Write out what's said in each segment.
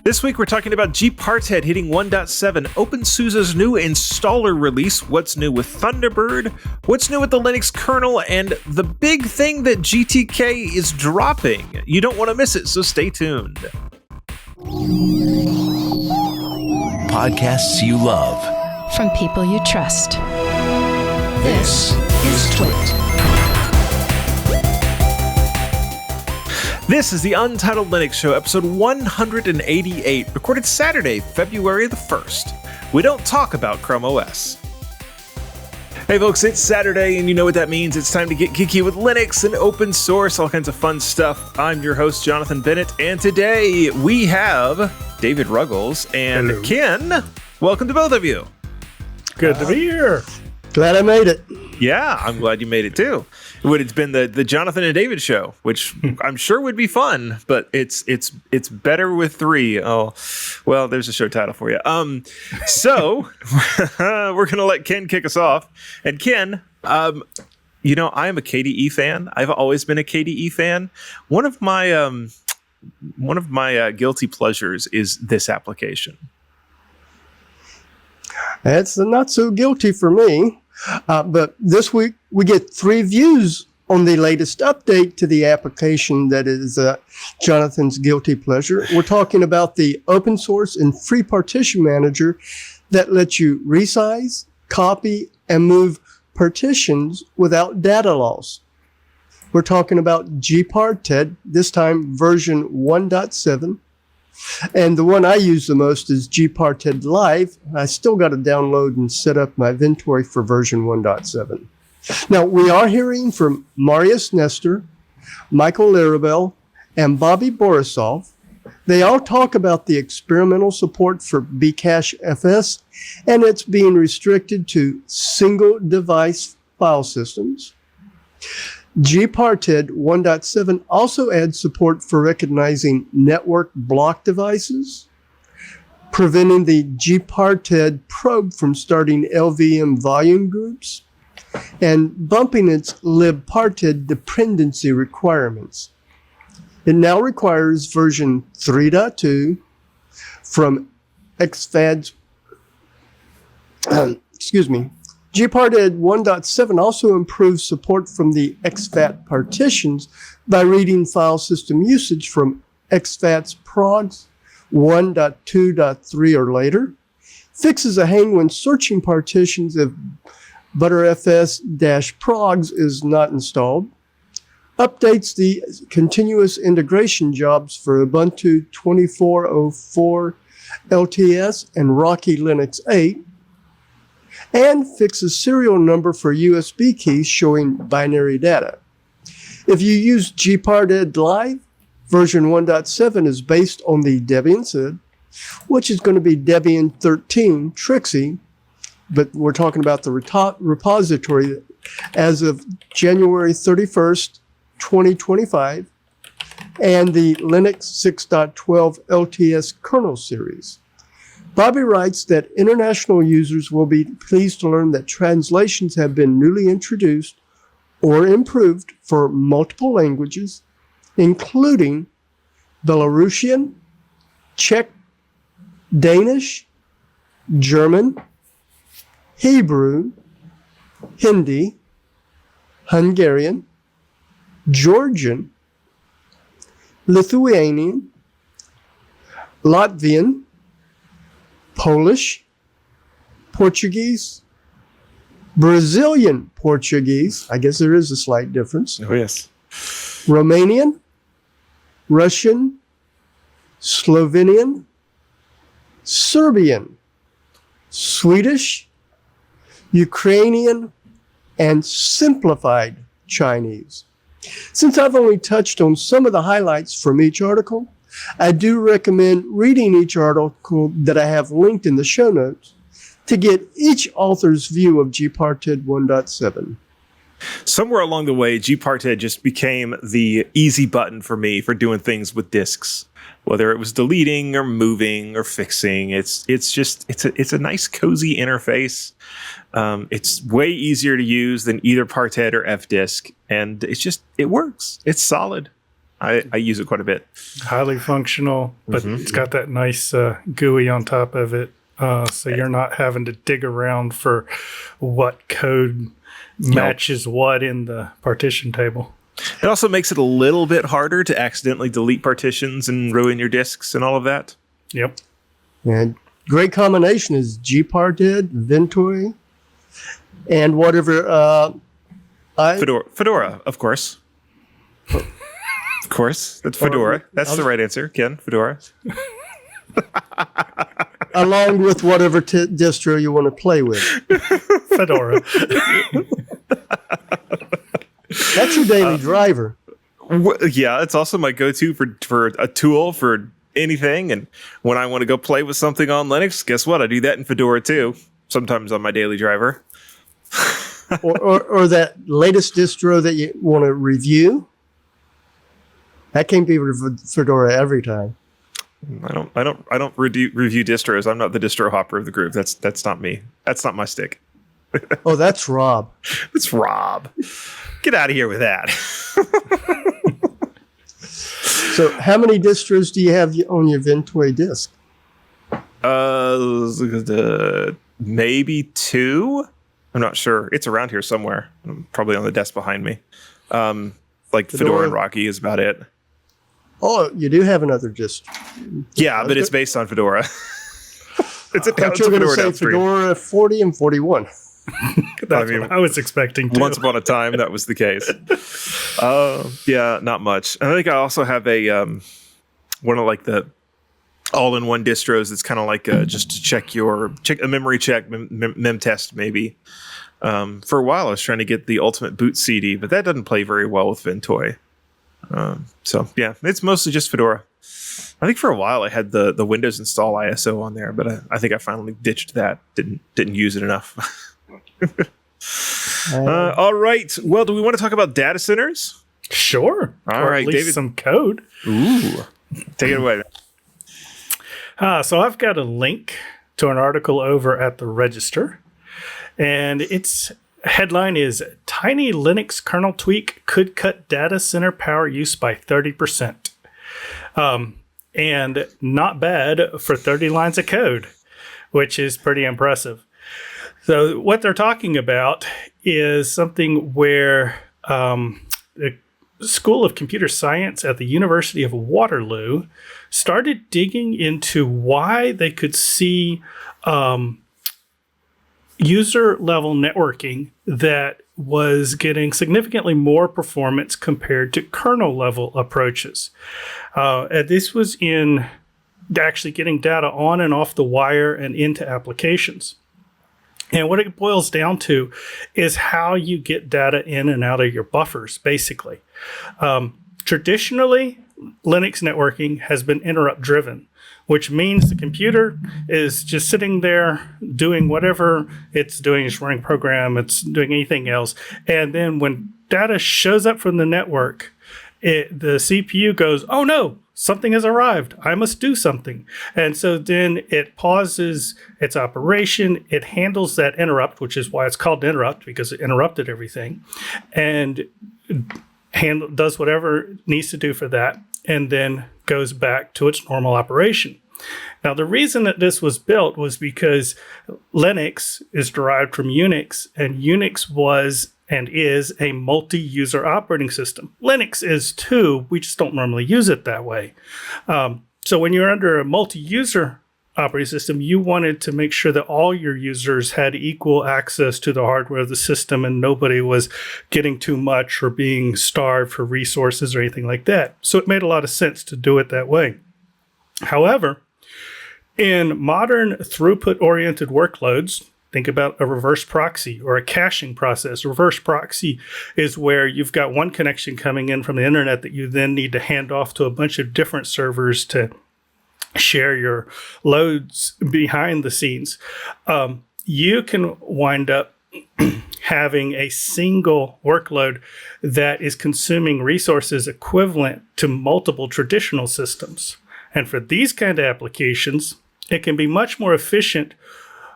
This week we're talking about Gparted hitting 1.7, OpenSuse's new installer release, what's new with Thunderbird, what's new with the Linux kernel, and the big thing that GTK is dropping. You don't want to miss it, so stay tuned. Podcasts you love. From people you trust. This is TWiT. This is the Untitled Linux Show, episode 188, recorded Saturday, February the 1st. We don't talk about ChromeOS. Hey folks, it's Saturday, and you know what that means. It's time to get geeky with Linux and open source, all kinds of fun stuff. I'm your host, Jonathan Bennett, and today we have David Ruggles and Hello. Ken. Welcome to both of you. Good to be here. Glad I made it. Yeah, I'm glad you made it too. It would have been the Jonathan and David show, which I'm sure would be fun, but it's better with three. Oh, well, there's a show title for you. So we're gonna let Ken kick us off. And Ken, you know, I am a KDE fan. I've always been a KDE fan. One of my guilty pleasures is this application. That's not so guilty for me. But this week, we get 3 views on the latest update to the application that is Jonathan's guilty pleasure. We're talking about the open source and free partition manager that lets you resize, copy, and move partitions without data loss. We're talking about Gparted, this time version 1.7. And the one I use the most is Gparted Live. I still got to download and set up my inventory for version 1.7. Now, we are hearing from Marius Nestor, Michael Larabelle, and Bobby Borisov. They all talk about the experimental support for Bcache FS, and it's being restricted to single-device file systems. Gparted 1.7 also adds support for recognizing network block devices, preventing the Gparted probe from starting LVM volume groups, and bumping its libparted dependency requirements. It now requires version 3.2 from XFAD's, Gparted 1.7 also improves support from the XFAT partitions by reading file system usage from XFAT's progs 1.2.3 or later, fixes a hang when searching partitions if btrfs-progs is not installed, updates the continuous integration jobs for Ubuntu 24.04 LTS and Rocky Linux 8, and fixes serial number for USB keys showing binary data. If you use Gparted Live, version 1.7 is based on the Debian SID, which is going to be Debian 13 Trixie, but we're talking about the repository as of January 31st, 2025, and the Linux 6.12 LTS kernel series. Bobby writes that international users will be pleased to learn that translations have been newly introduced or improved for multiple languages, including Belarusian, Czech, Danish, German, Hebrew, Hindi, Hungarian, Georgian, Lithuanian, Latvian, Polish, Portuguese, Brazilian Portuguese, I guess there is a slight difference. Oh, yes. Romanian, Russian, Slovenian, Serbian, Swedish, Ukrainian, and simplified Chinese. Since I've only touched on some of the highlights from each article, I do recommend reading each article that I have linked in the show notes to get each author's view of Gparted 1.7. Somewhere along the way, Gparted just became the easy button for me for doing things with disks, whether it was deleting or moving or fixing. It's a nice cozy interface. It's way easier to use than either Parted or Fdisk, and it works. It's solid. I use it quite a bit. Highly functional, but it's got that nice GUI on top of it. So you're not having to dig around for what code matches what in the partition table. It also makes it a little bit harder to accidentally delete partitions and ruin your disks and all of that. Yep. And great combination is Gparted, Ventoy, and whatever. Fedora, of course. Of course, that's Fedora. That's the right answer, Ken. Fedora. Along with whatever distro you want to play with. Fedora. That's your daily driver. Yeah, it's also my go-to for a tool for anything. And when I want to go play with something on Linux, guess what? I do that in Fedora too. Sometimes on my daily driver. or that latest distro that you want to review. That can be Fedora every time. I don't review distros. I'm not the distro hopper of the group. That's not me. That's not my stick. Oh, that's Rob. It's Rob. Get out of here with that. So how many distros do you have on your Ventoy disk? Maybe 2. I'm not sure. It's around here somewhere. Probably on the desk behind me. Like Fedora and Rocky is about it. Oh, you do have another distro. Yeah, but it's based on Fedora. It's a Fedora downstream. Fedora 40 and 41. That's what I was expecting too. Once upon a time, that was the case. Yeah, not much. I think I also have a one of like the all-in-one distros. It's kind of like just to check a memory check, mem test maybe. For a while, I was trying to get the Ultimate Boot CD, but that doesn't play very well with Ventoy. So yeah, it's mostly just Fedora. I think for a while I had the Windows install ISO on there, but I think I finally ditched that. Didn't use it enough. All right. Well, do we want to talk about data centers? Sure. All right, at least David. Some code. Ooh, take it away. So I've got a link to an article over at the Register, and its headline is "Tiny Linux kernel tweak could cut data center power use by 30%." And not bad for 30 lines of code, which is pretty impressive. So what they're talking about is something where the School of Computer Science at the University of Waterloo started digging into why they could see user-level networking that was getting significantly more performance compared to kernel-level approaches. And this was in actually getting data on and off the wire and into applications. And what it boils down to is how you get data in and out of your buffers, basically. Traditionally, Linux networking has been interrupt-driven, which means the computer is just sitting there doing whatever it's doing. It's running a program, it's doing anything else. And then when data shows up from the network, the CPU goes, oh no, something has arrived. I must do something. And so then it pauses its operation. It handles that interrupt, which is why it's called interrupt, because it interrupted everything, and does whatever it needs to do for that, and then goes back to its normal operation. Now, the reason that this was built was because Linux is derived from Unix, and Unix was and is a multi-user operating system. Linux is too, we just don't normally use it that way. So when you're under a multi-user operating system, you wanted to make sure that all your users had equal access to the hardware of the system and nobody was getting too much or being starved for resources or anything like that. So it made a lot of sense to do it that way. However, in modern throughput-oriented workloads, think about a reverse proxy or a caching process. Reverse proxy is where you've got one connection coming in from the internet that you then need to hand off to a bunch of different servers to share your loads behind the scenes. You can wind up having a single workload that is consuming resources equivalent to multiple traditional systems. And for these kind of applications, it can be much more efficient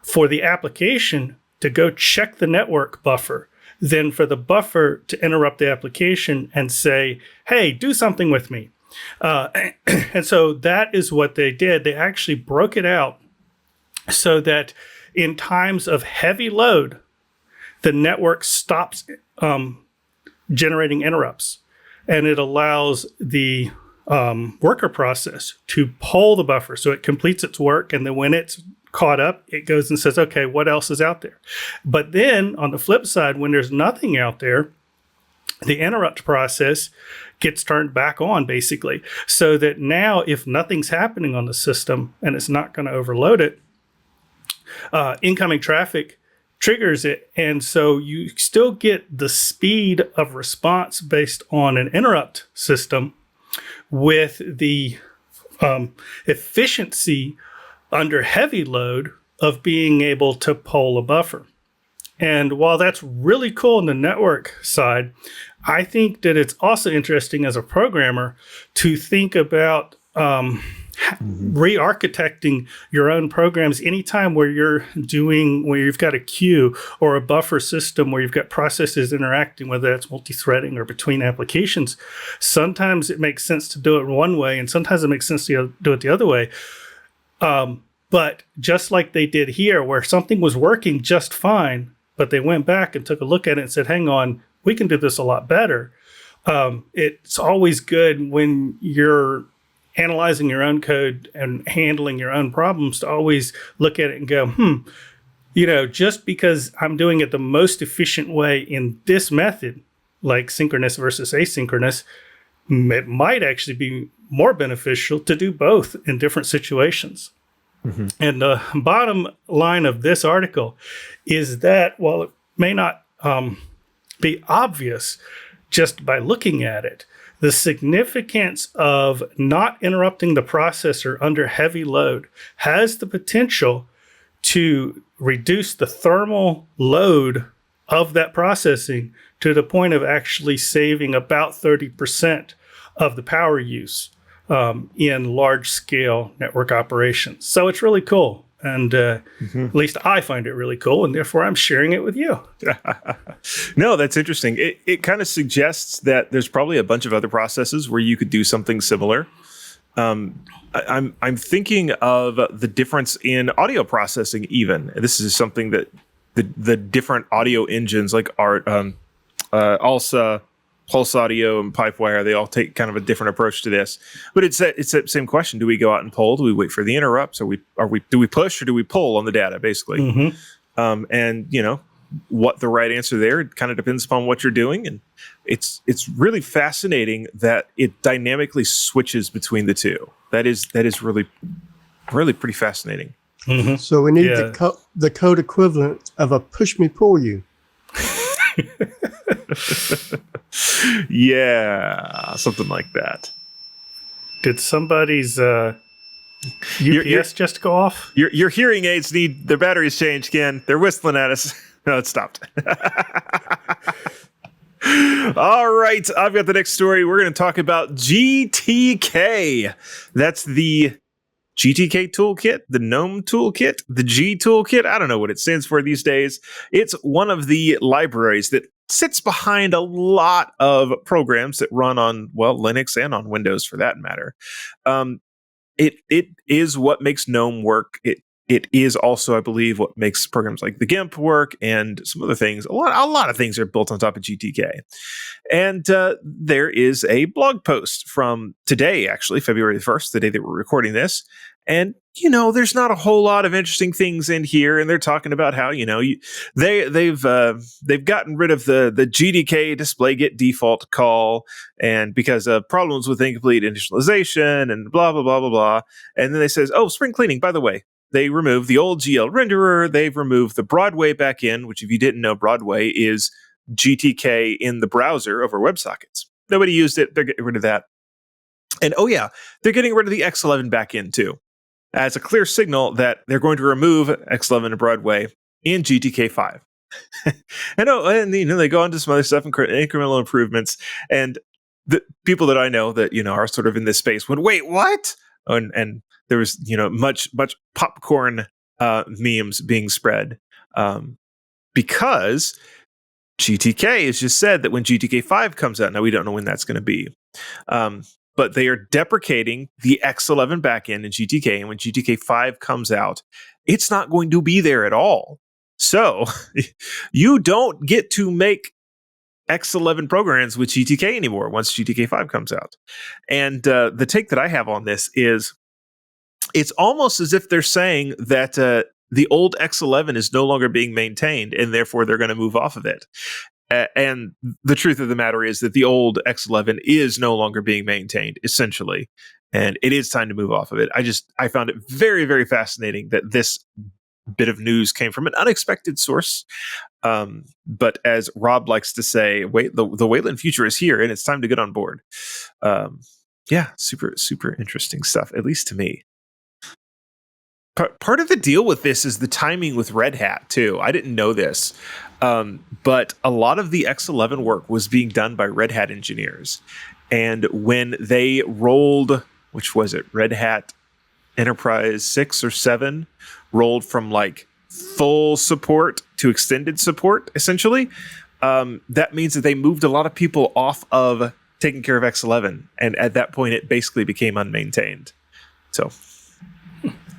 for the application to go check the network buffer than for the buffer to interrupt the application and say, hey, do something with me. And so that is what they did. They actually broke it out so that in times of heavy load, the network stops generating interrupts, and it allows the worker process to poll the buffer so it completes its work, and then when it's caught up, it goes and says, okay, what else is out there? But then on the flip side, when there's nothing out there, the interrupt process gets turned back on, basically, so that now if nothing's happening on the system and it's not going to overload it, incoming traffic triggers it. And so you still get the speed of response based on an interrupt system with the efficiency under heavy load of being able to poll a buffer. And while that's really cool on the network side, I think that it's also interesting as a programmer to think about re-architecting your own programs anytime where you've got a queue or a buffer system where you've got processes interacting, whether that's multi-threading or between applications. Sometimes it makes sense to do it one way, and sometimes it makes sense to do it the other way. But just like they did here, where something was working just fine, but they went back and took a look at it and said, hang on, we can do this a lot better. It's always good when you're analyzing your own code and handling your own problems to always look at it and go, just because I'm doing it the most efficient way in this method, like synchronous versus asynchronous, it might actually be more beneficial to do both in different situations. Mm-hmm. And the bottom line of this article is that while it may not be obvious just by looking at it, the significance of not interrupting the processor under heavy load has the potential to reduce the thermal load of that processing to the point of actually saving about 30% of the power use in large-scale network operations. So it's really cool. And at least I find it really cool, and therefore I'm sharing it with you. No, that's interesting. It kind of suggests that there's probably a bunch of other processes where you could do something similar. I'm thinking of the difference in audio processing even. This is something that the different audio engines like ALSA, Pulse Audio, and Pipewire, they all take kind of a different approach to this. But it's that same question. Do we go out and poll? Do we wait for the interrupts? Do we push or do we pull on the data, basically? Mm-hmm. And what the right answer there, it kind of depends upon what you're doing. And it's really fascinating that it dynamically switches between the two. That is really, really pretty fascinating. Mm-hmm. So we need the code equivalent of a push me pull you. Yeah, something like that. Did somebody's UPS just go off? Your hearing aids need their batteries changed, Ken. They're whistling at us. No, it stopped. All right, I've got the next story. We're going to talk about GTK. That's the GTK toolkit, the GNOME toolkit, the G toolkit. I don't know what it stands for these days. It's one of the libraries that sits behind a lot of programs that run on, Linux and on Windows for that matter. It is what makes GNOME work. It is also, I believe, what makes programs like the GIMP work and some other things. A lot of things are built on top of GTK. And there is a blog post from today, actually, February the 1st, the day that we're recording this. And, there's not a whole lot of interesting things in here. And they're talking about how, they've gotten rid of the GTK display get default call, and because of problems with incomplete initialization and blah, blah, blah, blah, blah. And then they says, spring cleaning, by the way. They removed the old GL renderer. They've removed the Broadway backend, which, if you didn't know, Broadway is GTK in the browser over WebSockets. Nobody used it. They're getting rid of that. And they're getting rid of the X11 backend too, as a clear signal that they're going to remove X11 and Broadway in GTK 5. and they go on to some other stuff, incremental improvements. And the people that I know that are sort of in this space went, wait, what? And there was, much popcorn memes being spread because GTK has just said that when GTK 5 comes out, now we don't know when that's going to be, but they are deprecating the X11 backend in GTK, and when GTK 5 comes out, it's not going to be there at all. So you don't get to make X11 programs with GTK anymore once GTK 5 comes out. And the take that I have on this is it's almost as if they're saying that the old X11 is no longer being maintained, and therefore they're going to move off of it. And the truth of the matter is that the old X11 is no longer being maintained, essentially, and it is time to move off of it. I found it very, very fascinating that this bit of news came from an unexpected source. But as Rob likes to say, the Wayland future is here, and it's time to get on board. Yeah, super, super interesting stuff, at least to me. Part of the deal with this is the timing with Red Hat, too. I didn't know this, but a lot of the X11 work was being done by Red Hat engineers. And when they rolled, which was it, Red Hat Enterprise 6 or 7, rolled from like full support to extended support, essentially, that means that they moved a lot of people off of taking care of X11. And at that point, it basically became unmaintained. So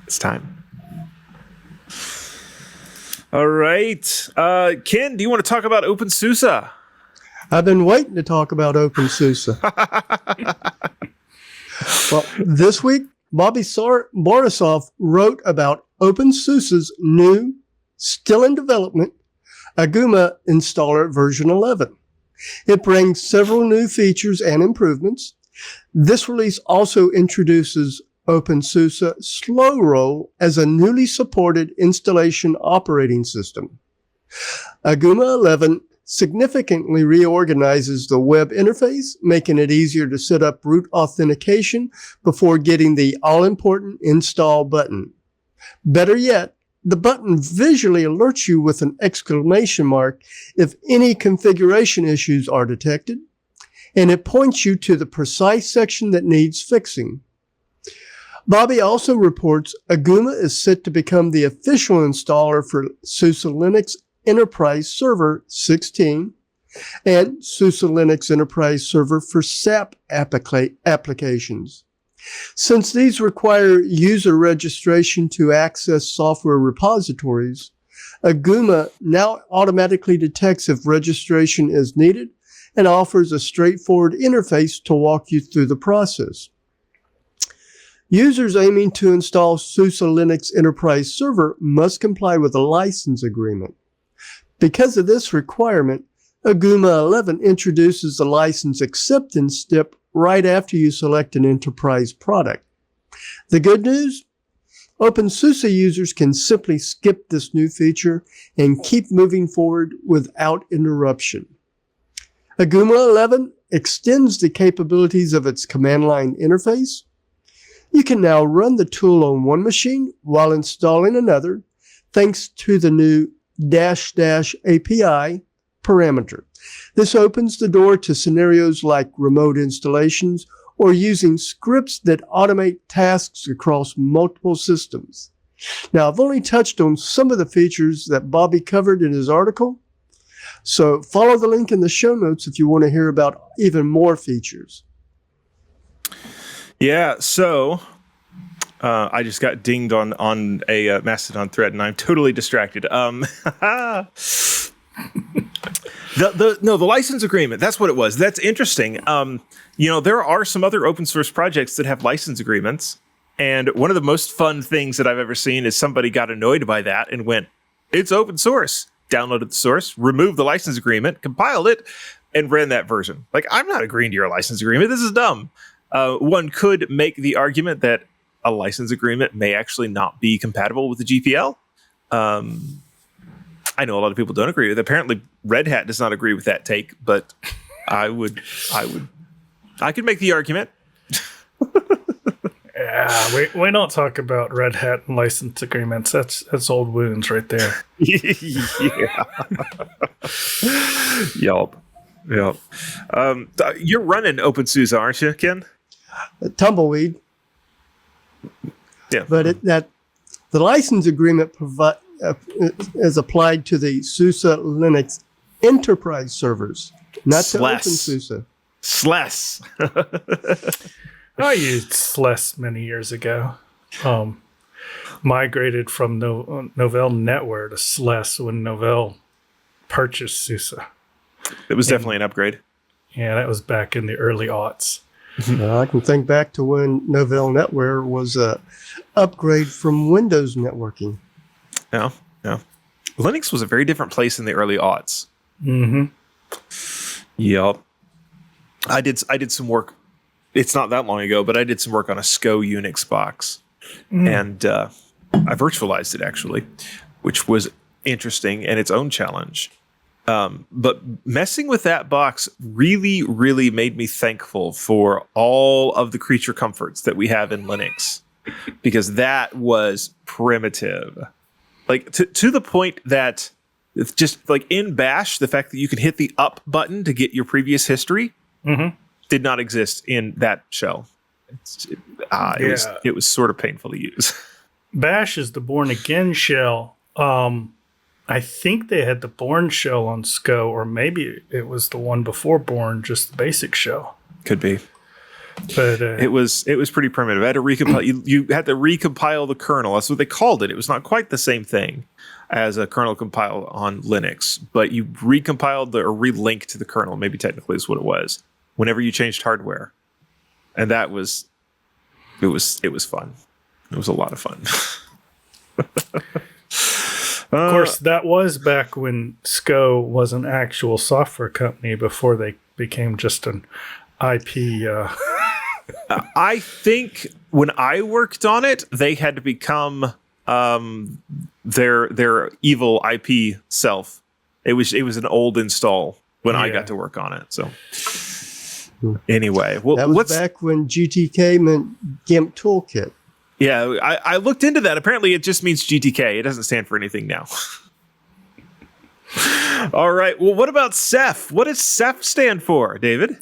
it's time. All right. Ken, do you want to talk about OpenSuse? I've been waiting to talk about OpenSuse. Well, this week, Bobby Borisov wrote about OpenSuse's new, still in development, Aguma installer version 11. It brings several new features and improvements. This release also introduces OpenSuse Slow Roll as a newly supported installation operating system. Aguma 11 significantly reorganizes the web interface, making it easier to set up root authentication before getting the all-important install button. Better yet, the button visually alerts you with an exclamation mark if any configuration issues are detected, and it points you to the precise section that needs fixing. Bobby also reports Aguma is set to become the official installer for SUSE Linux Enterprise Server 16 and SUSE Linux Enterprise Server for SAP applications. Since these require user registration to access software repositories, Aguma now automatically detects if registration is needed and offers a straightforward interface to walk you through the process. Users aiming to install SUSE Linux Enterprise Server must comply with a license agreement. Because of this requirement, Aguma 11 introduces the license acceptance step right after you select an enterprise product. The good news? OpenSuse users can simply skip this new feature and keep moving forward without interruption. Aguma 11 extends the capabilities of its command line interface. You can now run the tool on one machine while installing another, thanks to the new --API parameter. This opens the door to scenarios like remote installations or using scripts that automate tasks across multiple systems. Now, I've only touched on some of the features that Bobby covered in his article, so follow the link in the show notes if you want to hear about even more features. Yeah, so I just got dinged on a Mastodon thread, and I'm totally distracted. The license agreement. That's what it was. That's interesting. There are some other open source projects that have license agreements, and one of the most fun things that I've ever seen is somebody got annoyed by that and went, "It's open source." Downloaded the source, removed the license agreement, compiled it, and ran that version. Like, I'm not agreeing to your license agreement. This is dumb. One could make the argument that a license agreement may actually not be compatible with the GPL. I know a lot of people don't agree with it. Apparently, Red Hat does not agree with that take, but I could make the argument. Yeah, we don't talk about Red Hat and license agreements. That's old wounds right there. Yeah. Yup. You're running OpenSuse, aren't you, Ken? Tumbleweed. Yeah. But the license agreement is applied to the SUSE Linux enterprise servers, not to SLES. OpenSuse. SLES. I used SLES many years ago. Migrated from Novell NetWare to SLES when Novell purchased SUSE. It was definitely an upgrade. Yeah, that was back in the early aughts. I can think back to when Novell NetWare was a upgrade from Windows networking. Yeah. Linux was a very different place in the early aughts. Mm-hmm. Yep. I did some work. It's not that long ago, but I did some work on a SCO Unix box, and I virtualized it actually, which was interesting and its own challenge. But messing with that box really, really made me thankful for all of the creature comforts that we have in Linux, because that was primitive. Like to the point that it's just like in Bash, the fact that you can hit the up button to get your previous history did not exist in that shell. It was sort of painful to use. Bash is the born again shell. I think they had the Born shell on SCO, or maybe it was the one before Born, just the basic shell. Could be. But it was pretty primitive. I had to recompile. You had to recompile the kernel. That's what they called it. It was not quite the same thing as a kernel compile on Linux, but you recompiled or relinked the kernel. Maybe technically is what it was. Whenever you changed hardware, and that was it was fun. It was a lot of fun. Of course, that was back when SCO was an actual software company before they became just an IP. I think when I worked on it, they had to become their evil IP self. It was an old install when I got to work on it. So anyway, well, that was back when GTK meant GIMP Toolkit. Yeah, I looked into that. Apparently, it just means GTK. It doesn't stand for anything now. All right. Well, what about CEF? What does CEF stand for, David?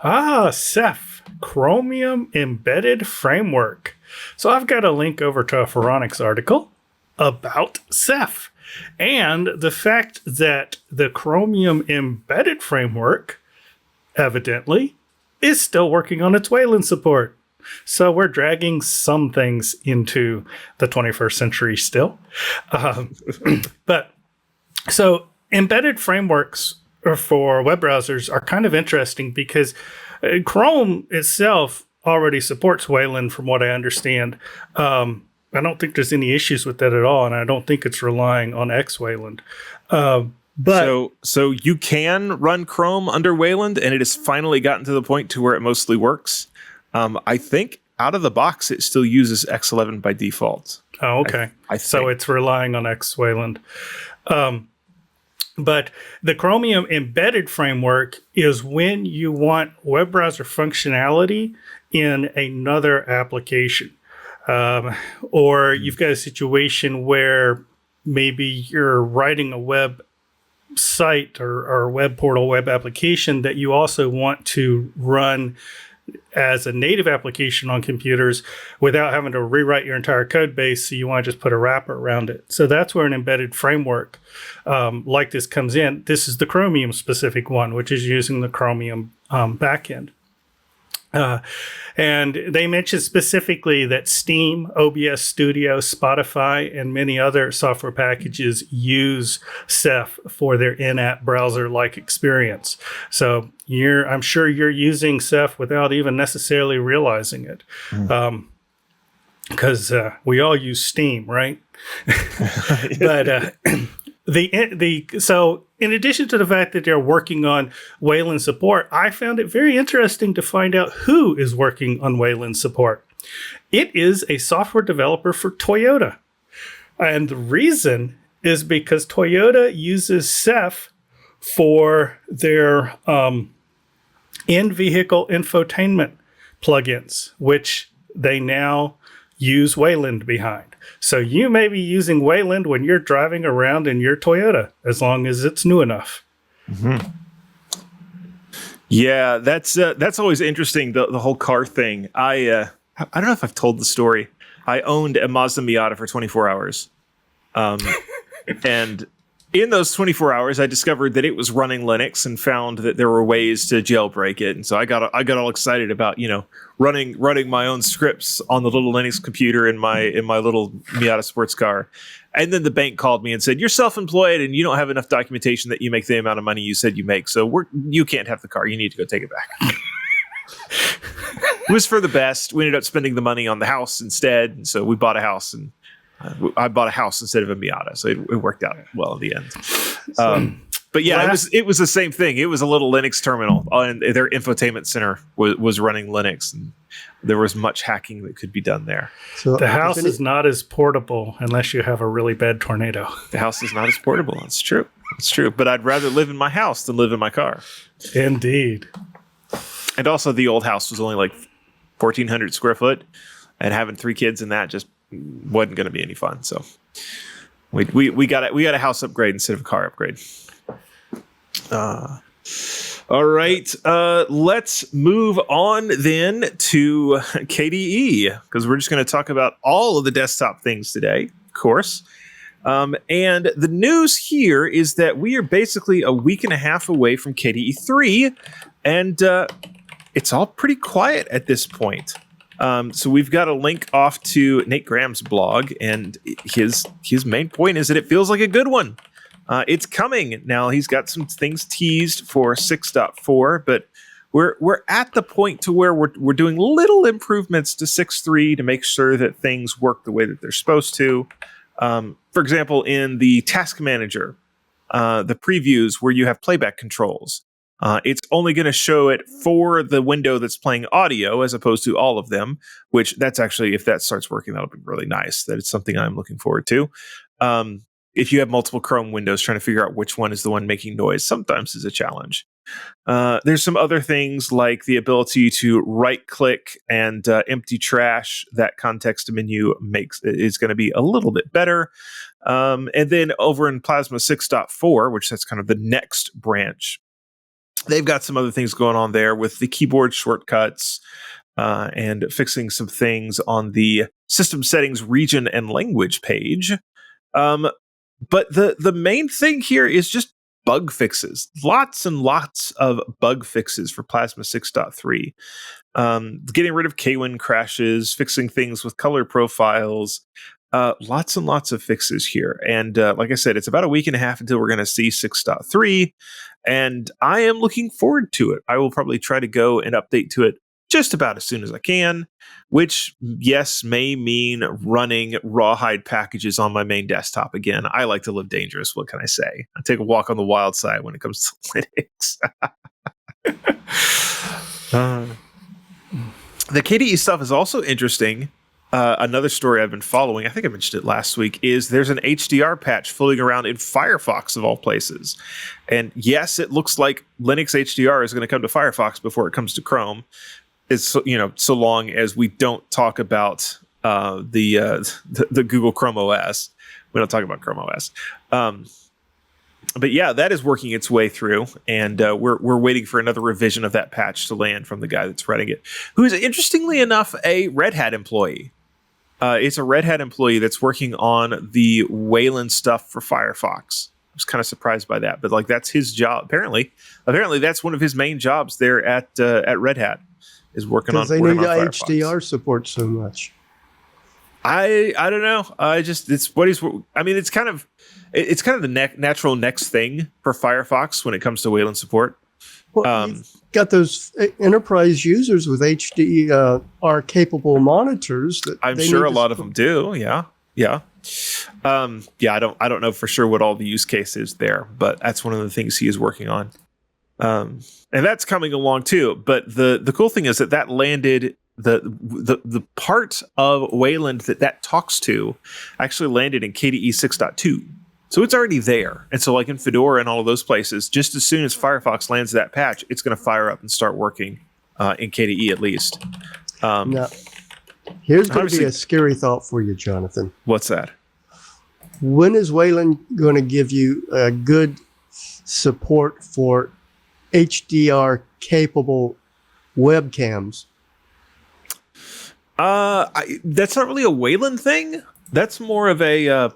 CEF, Chromium Embedded Framework. So I've got a link over to a Phoronix article about CEF and the fact that the Chromium Embedded Framework, evidently, is still working on its Wayland support. So we're dragging some things into the 21st century still. But so embedded frameworks for web browsers are kind of interesting because Chrome itself already supports Wayland from what I understand. I don't think there's any issues with that at all, and I don't think it's relying on X Wayland. But so you can run Chrome under Wayland, and it has finally gotten to the point to where it mostly works. I think out of the box, it still uses X11 by default. Oh, okay. So it's relying on X Wayland. But the Chromium Embedded Framework is when you want web browser functionality in another application. Or you've got a situation where maybe you're writing a web site or web portal, web application that you also want to run as a native application on computers without having to rewrite your entire code base. So you want to just put a wrapper around it. So that's where an embedded framework like this comes in. This is the Chromium specific one, which is using the Chromium backend. And they mentioned specifically that Steam, OBS Studio, Spotify, and many other software packages use CEF for their in-app browser-like experience. So I'm sure you're using CEF without even necessarily realizing it. Because we all use Steam, right? But so in addition to the fact that they're working on Wayland support, I found it very interesting to find out who is working on Wayland support. It is a software developer for Toyota. And the reason is because Toyota uses CEF for their in-vehicle infotainment plugins, which they now use Wayland behind. So you may be using Wayland when you're driving around in your Toyota, as long as it's new enough. Mm-hmm. Yeah, that's always interesting, the whole car thing. I don't know if I've told the story. I owned a Mazda Miata for 24 hours. And in those 24 hours, I discovered that it was running Linux and found that there were ways to jailbreak it. And so I got all excited about, running my own scripts on the little Linux computer in my little Miata sports car. And then the bank called me and said, "You're self-employed and you don't have enough documentation that you make the amount of money you said you make. So you can't have the car. You need to go take it back." It was for the best. We ended up spending the money on the house instead. And so we bought a house, and I bought a house instead of a Miata. So it worked out well in the end. But yeah, it was the same thing. It was a little Linux terminal, and their infotainment center was running Linux, and there was much hacking that could be done there. So the house is not as portable unless you have a really bad tornado. The house is not as portable. That's true. It's true. But I'd rather live in my house than live in my car. Indeed. And also, the old house was only like 1,400 square foot, and having 3 kids in that just wasn't going to be any fun. So we got a house upgrade instead of a car upgrade. All right, let's move on then to KDE, because we're just going to talk about all of the desktop things today, of course. And the news here is that we are basically a week and a half away from KDE 3, and it's all pretty quiet at this point. So we've got a link off to Nate Graham's blog, and his main point is that it feels like a good one. It's coming. Now, he's got some things teased for 6.4, but we're at the point to where we're doing little improvements to 6.3 to make sure that things work the way that they're supposed to. For example, in the task manager, the previews where you have playback controls, it's only going to show it for the window that's playing audio as opposed to all of them, which that's actually, if that starts working, that'll be really nice. That it's something I'm looking forward to. If you have multiple Chrome windows, trying to figure out which one is the one making noise sometimes is a challenge. There's some other things like the ability to right-click and empty trash. That context menu is going to be a little bit better. And then over in Plasma 6.4, which that's kind of the next branch, they've got some other things going on there with the keyboard shortcuts and fixing some things on the system settings region and language page. But the main thing here is just bug fixes. Lots and lots of bug fixes for Plasma 6.3. Getting rid of KWin crashes, fixing things with color profiles. Lots and lots of fixes here. And like I said, it's about a week and a half until we're going to see 6.3. And I am looking forward to it. I will probably try to go and update to it just about as soon as I can, which, yes, may mean running rawhide packages on my main desktop again. I like to live dangerous. What can I say? I take a walk on the wild side when it comes to Linux. The KDE stuff is also interesting. Another story I've been following, I think I mentioned it last week, is there's an HDR patch floating around in Firefox of all places. And yes, it looks like Linux HDR is going to come to Firefox before it comes to Chrome. It's, so long as we don't talk about the Google ChromeOS. We don't talk about ChromeOS. But yeah, that is working its way through, and we're waiting for another revision of that patch to land from the guy that's running it, who is, interestingly enough, a Red Hat employee. It's a Red Hat employee that's working on the Wayland stuff for Firefox. I was kind of surprised by that, but that's his job. Apparently that's one of his main jobs there at Red Hat, is working on. Because they need Firefox. HDR support so much. I don't know. It's what he's. I mean, it's kind of the natural next thing for Firefox when it comes to Wayland support. Well, you've got those enterprise users with HDR capable monitors. That I'm sure a lot of them do. Yeah. I don't know for sure what all the use case is there, but that's one of the things he is working on. And that's coming along too. But the cool thing is that landed. The part of Wayland that talks to actually landed in KDE 6.2. So it's already there. And so like in Fedora and all of those places, just as soon as Firefox lands that patch, it's going to fire up and start working in KDE at least. Now, here's going to be a scary thought for you, Jonathan. What's that? When is Wayland going to give you a good support for HDR capable webcams? That's not really a Wayland thing. That's more of a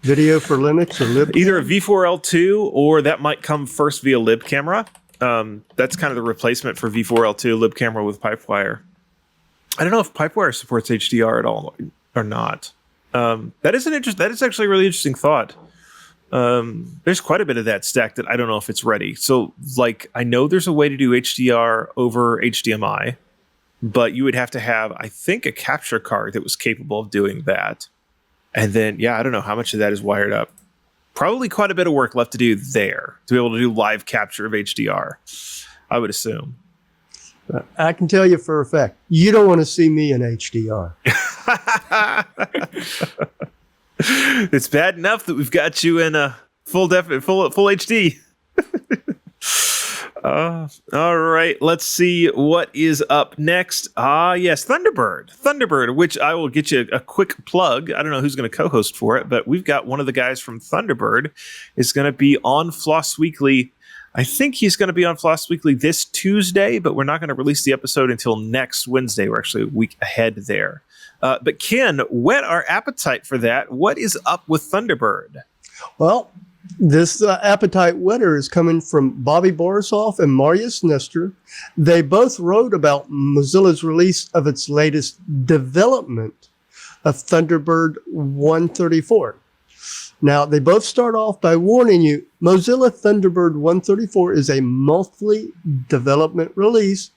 Video for Linux or lib? Either a V4L2 or that might come first via libcamera. That's kind of the replacement for V4L2 libcamera with Pipewire. I don't know if Pipewire supports HDR at all or not. That is actually a really interesting thought. There's quite a bit of that stack that I don't know if it's ready. So, like, I know there's a way to do HDR over HDMI, but you would have to have, I think, a capture card that was capable of doing that. And then, yeah, I don't know how much of that is wired up. Probably quite a bit of work left to do there to be able to do live capture of HDR, I would assume. I can tell you for a fact, you don't want to see me in HDR. It's bad enough that we've got you in a full HD. All right, let's see what is up next. Yes, Thunderbird, which I will get you a quick plug. I don't know who's going to co-host for it, but we've got one of the guys from Thunderbird is going to be on Floss Weekly. I think he's going to be on Floss Weekly this Tuesday, but we're not going to release the episode until next Wednesday. We're actually a week ahead there. But Ken, whet our appetite for that. What is up with Thunderbird? Well, this appetite wetter is coming from Bobby Borisov and Marius Nestor. They both wrote about Mozilla's release of its latest development of Thunderbird 134. Now, they both start off by warning you, Mozilla Thunderbird 134 is a monthly development release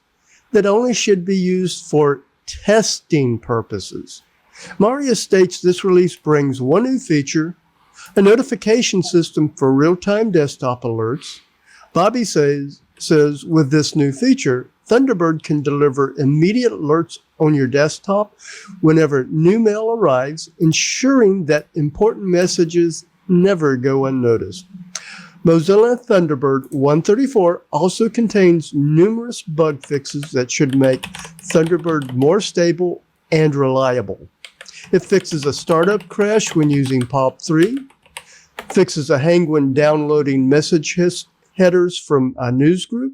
that only should be used for testing purposes. Marius states this release brings one new feature, a notification system for real-time desktop alerts. Bobby says with this new feature, Thunderbird can deliver immediate alerts on your desktop whenever new mail arrives, ensuring that important messages never go unnoticed. Mozilla Thunderbird 134 also contains numerous bug fixes that should make Thunderbird more stable and reliable. It fixes a startup crash when using POP3, fixes a hang when downloading message headers from a newsgroup,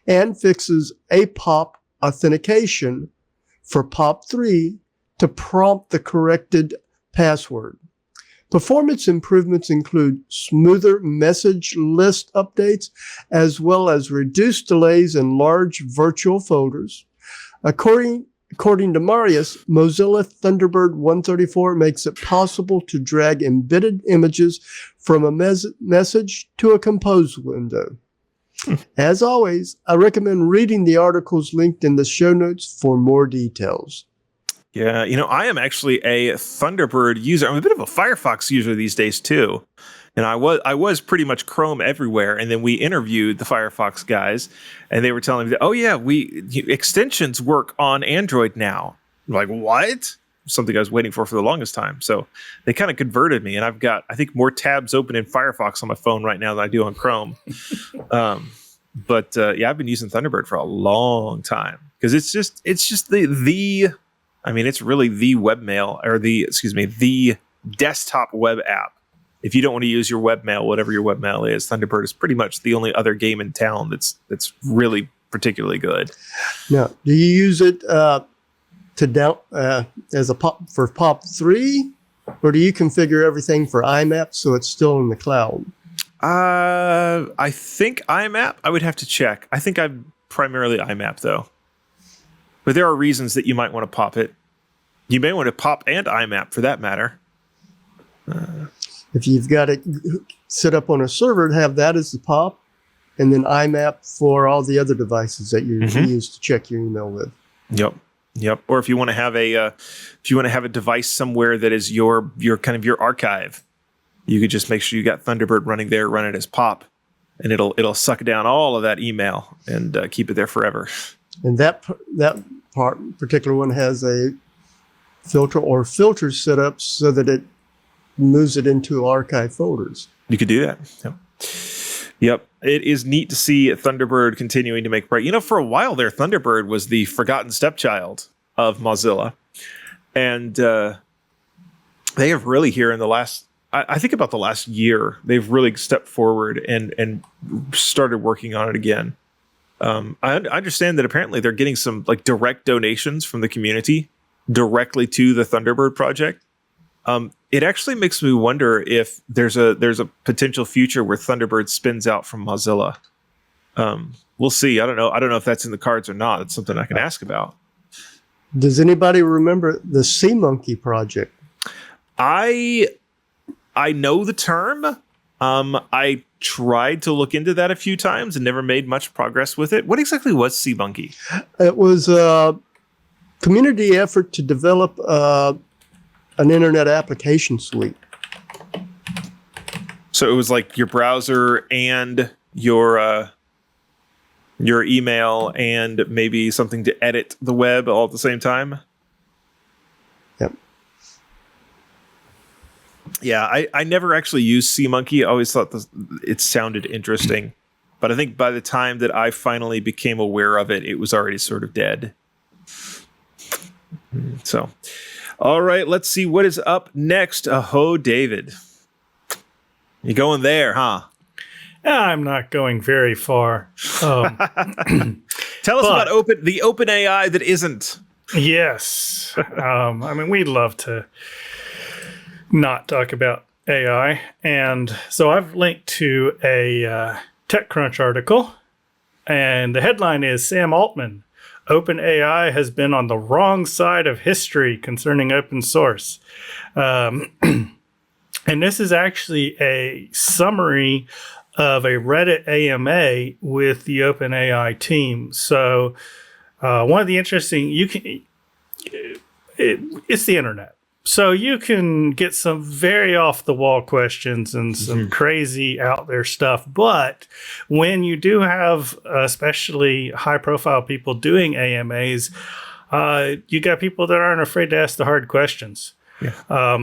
and fixes APOP authentication for POP3 to prompt the corrected password. Performance improvements include smoother message list updates, as well as reduced delays in large virtual folders. According to Marius, Mozilla Thunderbird 134 makes it possible to drag embedded images from a message to a compose window. As always, I recommend reading the articles linked in the show notes for more details. Yeah, I am actually a Thunderbird user. I'm a bit of a Firefox user these days too. And I was pretty much Chrome everywhere. And then we interviewed the Firefox guys, and they were telling me that, oh yeah, extensions work on Android now. I'm like, what? Something I was waiting for the longest time. So they kind of converted me, and I've got, I think, more tabs open in Firefox on my phone right now than I do on Chrome. But I've been using Thunderbird for a long time because it's just it's really the webmail, or the desktop web app. If you don't want to use your webmail, whatever your webmail is, Thunderbird is pretty much the only other game in town that's really particularly good. Now, do you use it as a POP for POP3, or do you configure everything for IMAP so it's still in the cloud? I think IMAP. I would have to check. I think I'm primarily IMAP though. But there are reasons that you might want to pop it. You may want to pop and IMAP for that matter. If you've got it set up on a server, have that as the POP, and then IMAP for all the other devices that you use to check your email with. Yep. Or if you want to have a device somewhere that is your kind of your archive, you could just make sure you got Thunderbird running there, run it as POP, and it'll suck down all of that email and keep it there forever. And that particular one has a filter or filters set up so that it moves it into archive folders. You could do that. Yep. It is neat to see Thunderbird continuing to make bright. For a while there, Thunderbird was the forgotten stepchild of Mozilla. And they have really here in the last, I think about the last year, they've really stepped forward and started working on it again. I understand that apparently they're getting some like direct donations from the community directly to the Thunderbird project. It actually makes me wonder if there's a potential future where Thunderbird spins out from Mozilla. We'll see. I don't know if that's in the cards or not. It's something I can ask about. Does anybody remember the SeaMonkey project? I know the term. I tried to look into that a few times and never made much progress with it. What exactly was SeaMonkey? It was a community effort to develop an internet application suite. So it was like your browser and your email and maybe something to edit the web all at the same time. Yep. Yeah, I never actually used SeaMonkey. I always thought it sounded interesting. But I think by the time that I finally became aware of it, it was already sort of dead. So, all right, let's see what is up next. Aho, David. You going there, huh? I'm not going very far. Tell us about the OpenAI that isn't. Yes. I mean, we'd love to not talk about AI. And so I've linked to a TechCrunch article, and the headline is Sam Altman, OpenAI has been on the wrong side of history concerning open source. And this is actually a summary of a Reddit AMA with the OpenAI team. So one of the interesting, it's the internet. So you can get some very off the wall questions and some crazy out there stuff. But when you do have especially high profile people doing AMAs, you got people that aren't afraid to ask the hard questions. Yeah.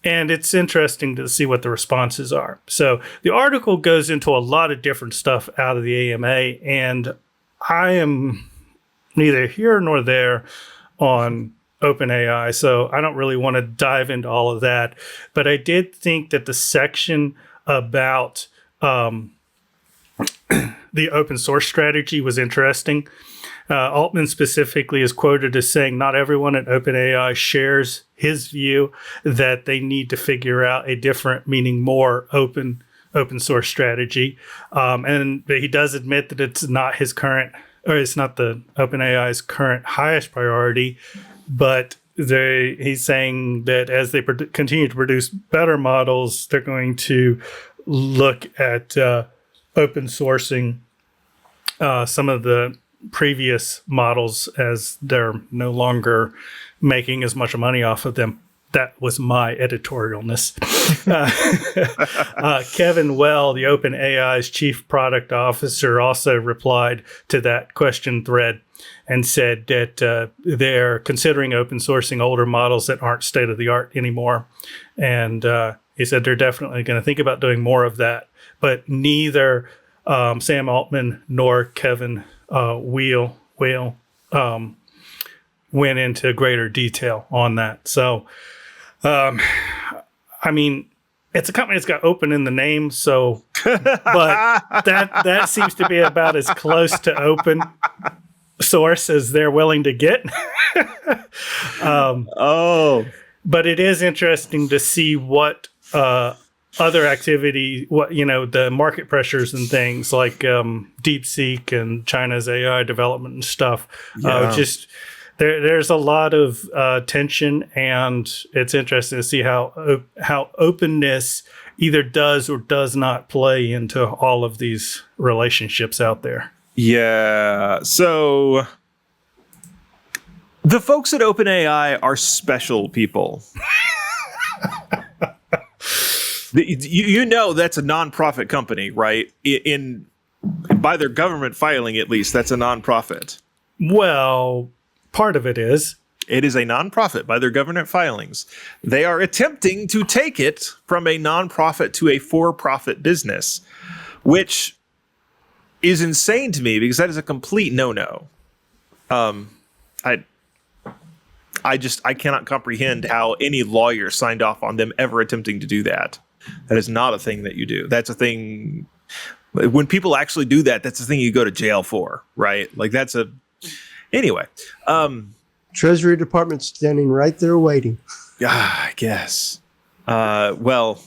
And it's interesting to see what the responses are. So the article goes into a lot of different stuff out of the AMA, and I am neither here nor there on OpenAI, so I don't really want to dive into all of that. But I did think that the section about the open source strategy was interesting. Altman specifically is quoted as saying not everyone at OpenAI shares his view that they need to figure out a different, meaning more open source strategy. And he does admit that it's not his current, or it's not the OpenAI's current highest priority, but he's saying that as they continue to produce better models, they're going to look at open sourcing some of the previous models as they're no longer making as much money off of them. That was my editorialness. Kevin Well, the OpenAI's chief product officer, also replied to that question thread and said that they're considering open sourcing older models that aren't state of the art anymore. And he said they're definitely going to think about doing more of that. But neither Sam Altman nor Kevin Whale went into greater detail on that. So, I mean, it's a company that's got open in the name, so, but that seems to be about as close to open source as they're willing to get. But it is interesting to see what other activity, the market pressures and things like DeepSeek and China's AI development and stuff. There's a lot of tension, and it's interesting to see how openness either does or does not play into all of these relationships out there. Yeah. So the folks at OpenAI are special people. You know that's a nonprofit company, right? By their government filing, at least, that's a nonprofit. Well, part of it is. It is a nonprofit by their government filings. They are attempting to take it from a nonprofit to a for-profit business, which is insane to me because that is a complete no-no. I cannot comprehend how any lawyer signed off on them ever attempting to do that. That is not a thing that you do. That's a thing. When people actually do that, that's the thing you go to jail for, right? Like anyway. Treasury Department standing right there waiting. I guess. Well,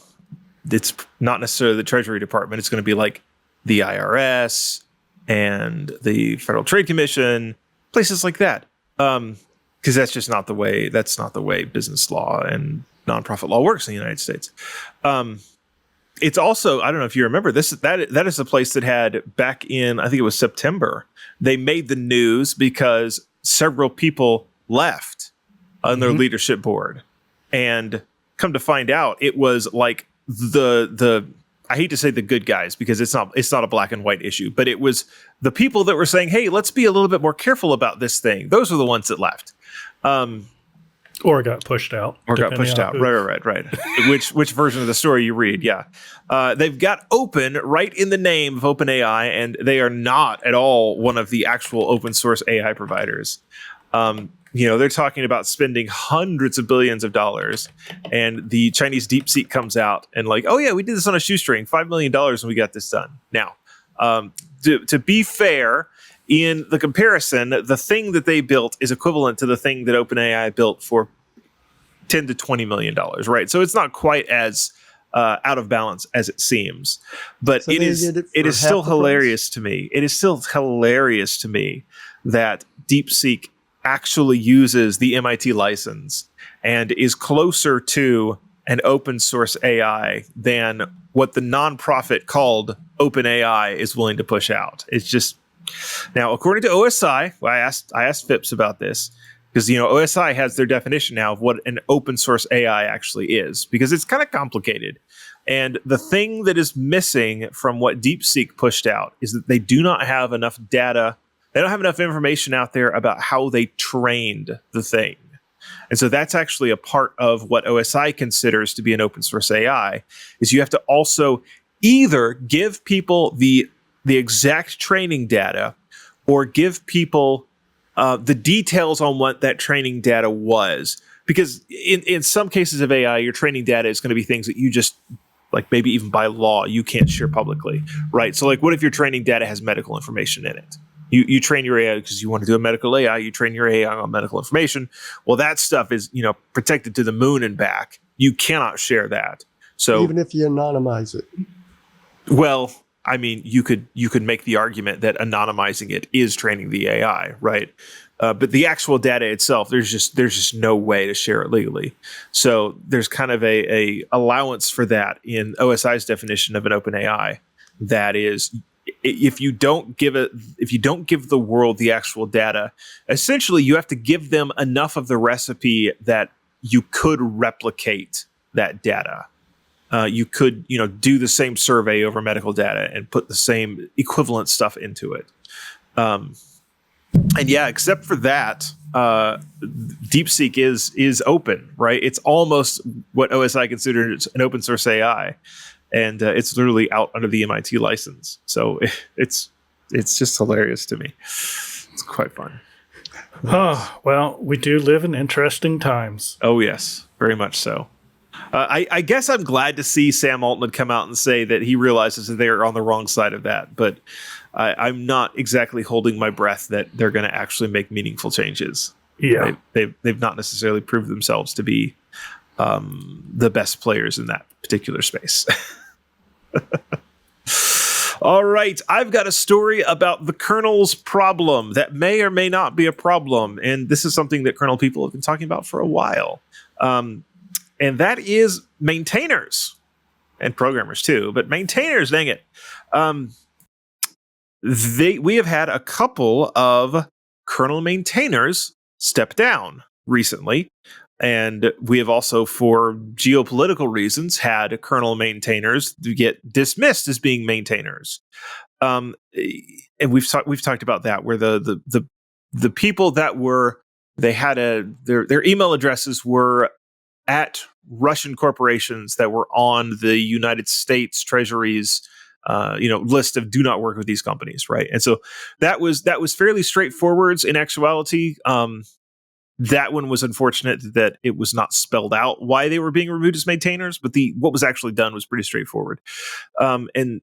it's not necessarily the Treasury Department. It's going to be like the IRS and the Federal Trade Commission, places like that. Because that's just not the way. That's not the way business law and nonprofit law works in the United States. It's also, I don't know if you remember this. That is a place that had back in, I think it was September. They made the news because several people left on their leadership board, and come to find out, it was like the I hate to say the good guys because it's not a black and white issue, but it was the people that were saying, hey, let's be a little bit more careful about this thing. Those were the ones that left. Or got pushed out. Right. Which version of the story you read, yeah. They've got open right in the name of OpenAI, and they are not at all one of the actual open source AI providers. They're talking about spending hundreds of billions of dollars, and the Chinese DeepSeek comes out and like, oh yeah, we did this on a shoestring, $5 million, and we got this done. Now, to be fair, in the comparison, the thing that they built is equivalent to the thing that OpenAI built for $10 to $20 million, right? So it's not quite as out of balance as it seems, but So it is still hilarious to me. It is still hilarious to me that DeepSeek actually uses the MIT license and is closer to an open source AI than what the nonprofit called OpenAI is willing to push out. It's just, now, according to OSI, I asked Phipps about this because OSI has their definition now of what an open source AI actually is, because it's kind of complicated. And the thing that is missing from what DeepSeek pushed out is that they do not have enough data. They don't have enough information out there about how they trained the thing. And so that's actually a part of what OSI considers to be an open source AI, is you have to also either give people the exact training data or give people the details on what that training data was. Because in some cases of AI, your training data is going to be things that you just, like maybe even by law, you can't share publicly, right? So like, what if your training data has medical information in it? You train your AI because you want to do a medical AI, you train your AI on medical information. Well, that stuff is, protected to the moon and back. You cannot share that. So even if you anonymize it. Well, I mean, you could make the argument that anonymizing it is training the AI, right? But the actual data itself, there's just no way to share it legally. So there's kind of a allowance for that in OSI's definition of an open AI. That is, if you don't give the world the actual data, essentially you have to give them enough of the recipe that you could replicate that data. You could, do the same survey over medical data and put the same equivalent stuff into it. And yeah, except for that, DeepSeek is open, right? It's almost what OSI considers an open source AI, and it's literally out under the MIT license. So it's just hilarious to me. It's quite fun. Oh, well, we do live in interesting times. Oh yes, very much so. I guess I'm glad to see Sam Altman come out and say that he realizes that they're on the wrong side of that, but I'm not exactly holding my breath that they're going to actually make meaningful changes. Yeah, right? They've not necessarily proved themselves to be the best players in that particular space. All right, I've got a story about the kernel's problem that may or may not be a problem, and this is something that kernel people have been talking about for a while. And that is maintainers and programmers too, but maintainers, dang it. We have had a couple of kernel maintainers step down recently. And we have also, for geopolitical reasons, had kernel maintainers get dismissed as being maintainers. And we've talked about that, where the people that were, they had their email addresses were at Russian corporations that were on the United States Treasury's list of do not work with these companies, right? And so that was fairly straightforward in actuality. That one was unfortunate that it was not spelled out why they were being removed as maintainers, but what was actually done was pretty straightforward. And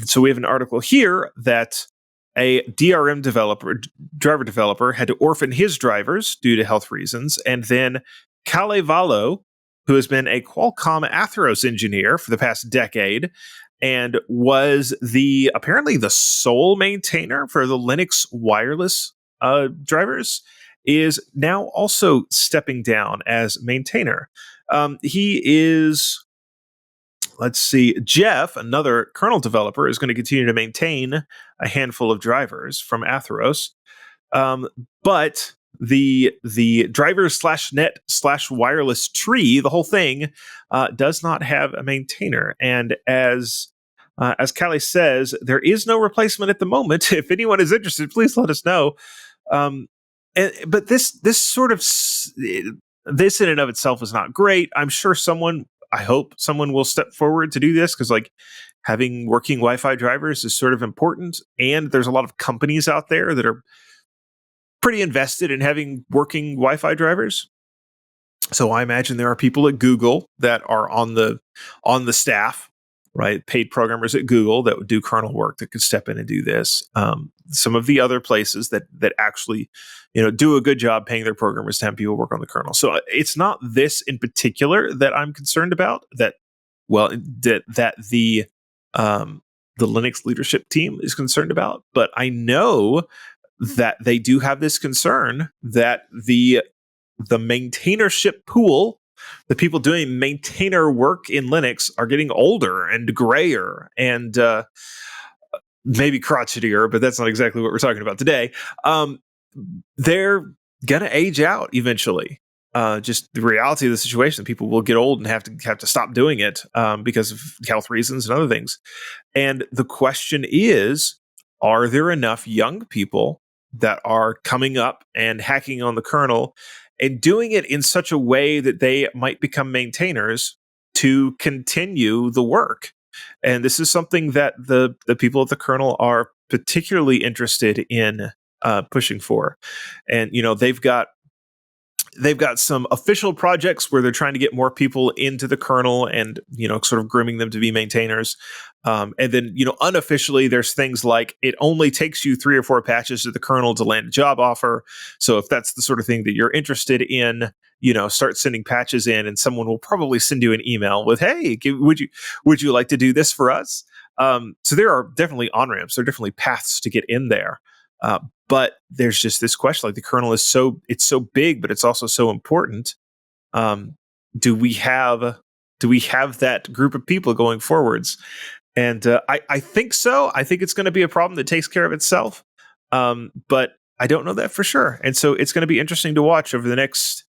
so we have an article here that a DRM driver developer had to orphan his drivers due to health reasons, and then Kalevala who has been a Qualcomm Atheros engineer for the past decade and was apparently the sole maintainer for the Linux wireless drivers, is now also stepping down as maintainer. He is, let's see, Jeff, another kernel developer, is going to continue to maintain a handful of drivers from Atheros. But the drivers/net/wireless tree, the whole thing, does not have a maintainer. And as Callie says, there is no replacement at the moment. If anyone is interested, please let us know. But this in and of itself is not great. I'm sure I hope someone will step forward to do this, because like having working Wi-Fi drivers is sort of important. And there's a lot of companies out there that are pretty invested in having working Wi-Fi drivers. So I imagine there are people at Google that are on the staff, right? Paid programmers at Google that would do kernel work that could step in and do this. Some of the other places that actually, do a good job paying their programmers to have people work on the kernel. So it's not this in particular that I'm concerned about. That the Linux leadership team is concerned about, but I know that they do have this concern that the maintainership pool, the people doing maintainer work in Linux, are getting older and grayer and maybe crotchetier, but that's not exactly what we're talking about today. They're going to age out eventually. Just the reality of the situation, people will get old and have to stop doing it because of health reasons and other things. And the question is, are there enough young people that are coming up and hacking on the kernel and doing it in such a way that they might become maintainers to continue the work? And this is something that the people at the kernel are particularly interested in pushing for. And they've got some official projects where they're trying to get more people into the kernel and, sort of grooming them to be maintainers. And then, unofficially, there's things like it only takes you 3 or 4 patches to the kernel to land a job offer. So if that's the sort of thing that you're interested in, start sending patches in, and someone will probably send you an email with, "Hey, would you like to do this for us?" So there are definitely on-ramps. There are definitely paths to get in there. But there's just this question, like the kernel is so big, but it's also so important. Do we have that group of people going forwards? And I think so. I think it's going to be a problem that takes care of itself. But I don't know that for sure. And so it's going to be interesting to watch over the next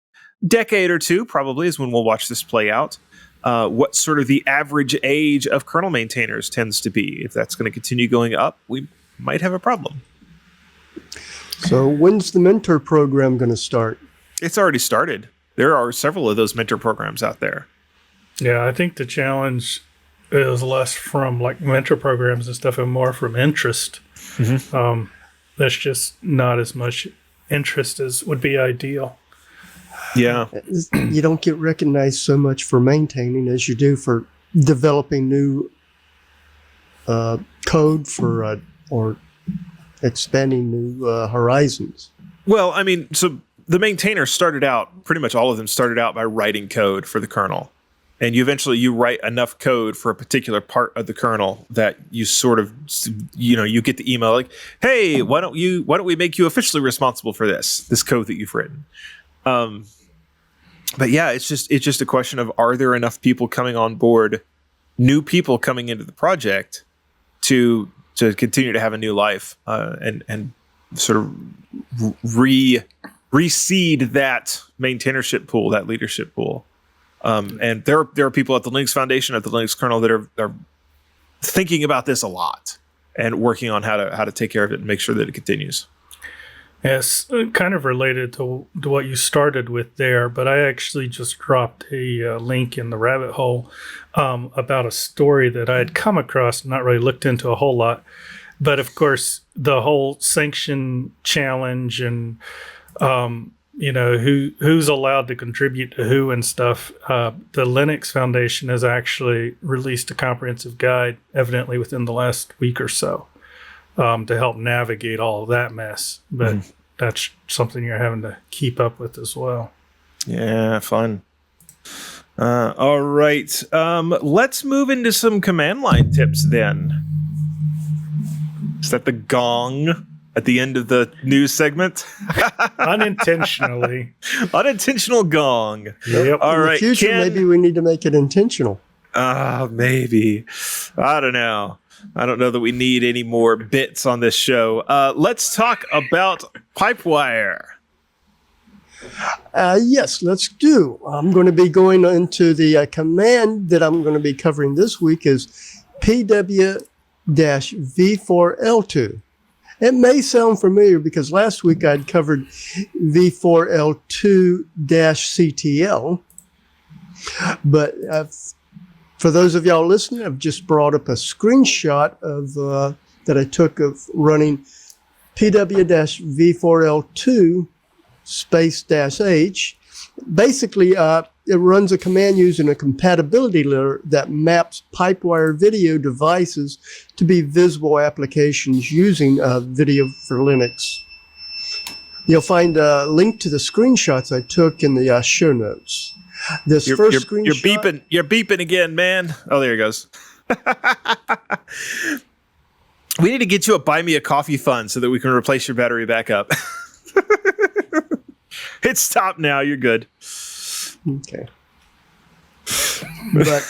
decade or two, probably, is when we'll watch this play out. What sort of the average age of kernel maintainers tends to be. If that's going to continue going up, we might have a problem. So when's the mentor program going to start? It's already started. There are several of those mentor programs out there. Yeah, I think the challenge is less from like mentor programs and stuff and more from interest. Mm-hmm. There's just not as much interest as would be ideal. Yeah. You don't get recognized so much for maintaining as you do for developing new code for or expanding new horizons. Well, I mean, so the maintainers started out, pretty much all of them started out by writing code for the kernel. And you write enough code for a particular part of the kernel that you sort of, you get the email like, "Hey, why don't we make you officially responsible for this code that you've written?" But yeah, it's just a question of, are there enough people coming on board, new people coming into the project to continue to have a new life and sort of reseed that maintainership pool, that leadership pool. And there are people at the Linux Foundation, at the Linux kernel, that are thinking about this a lot and working on how to take care of it and make sure that it continues. Yes, kind of related to what you started with there, but I actually just dropped a link in the rabbit hole about a story that I had come across, not really looked into a whole lot. But of course, the whole sanction challenge and who's allowed to contribute to who and stuff. The Linux Foundation has actually released a comprehensive guide, evidently within the last week or so, to help navigate all of that mess. But that's something you're having to keep up with as well. Yeah, fun. All right. Let's move into some command line tips then. Is that the gong at the end of the news segment? Unintentionally. Unintentional gong. Yep. All In right. the future, maybe we need to make it intentional. Maybe. I don't know. I don't know that we need any more bits on this show. Let's talk about Pipewire. Yes, let's do. I'm going to be going into the command that I'm going to be covering this week is PW-V4L2. It may sound familiar because last week I'd covered V4L2-CTL. But for those of y'all listening, I've just brought up a screenshot of that I took of running PW-V4L2 space-H. Basically, it runs a command using a compatibility layer that maps Pipewire video devices to be visible applications using Video for Linux. You'll find a link to the screenshots I took in the show notes. This first screenshot. You're beeping again, man. Oh, there he goes. We need to get you a buy me a coffee fund so that we can replace your battery backup. It's stopped now. You're good. Okay. But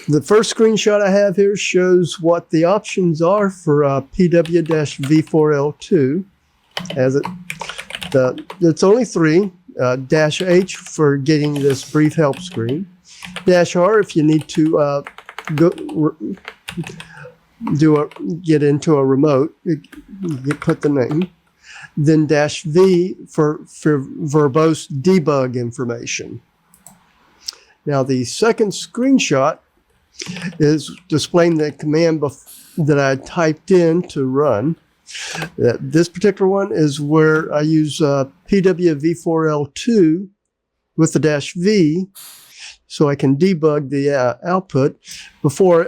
the first screenshot I have here shows what the options are for PW-V4L2. It's only 3. -H for getting this brief help screen. -R if you need to get into a remote. You put the name. Then -V for verbose debug information. Now the second screenshot is displaying the command that I typed in to run. This particular one is where I use PW-V4L2 with the -V so I can debug the output before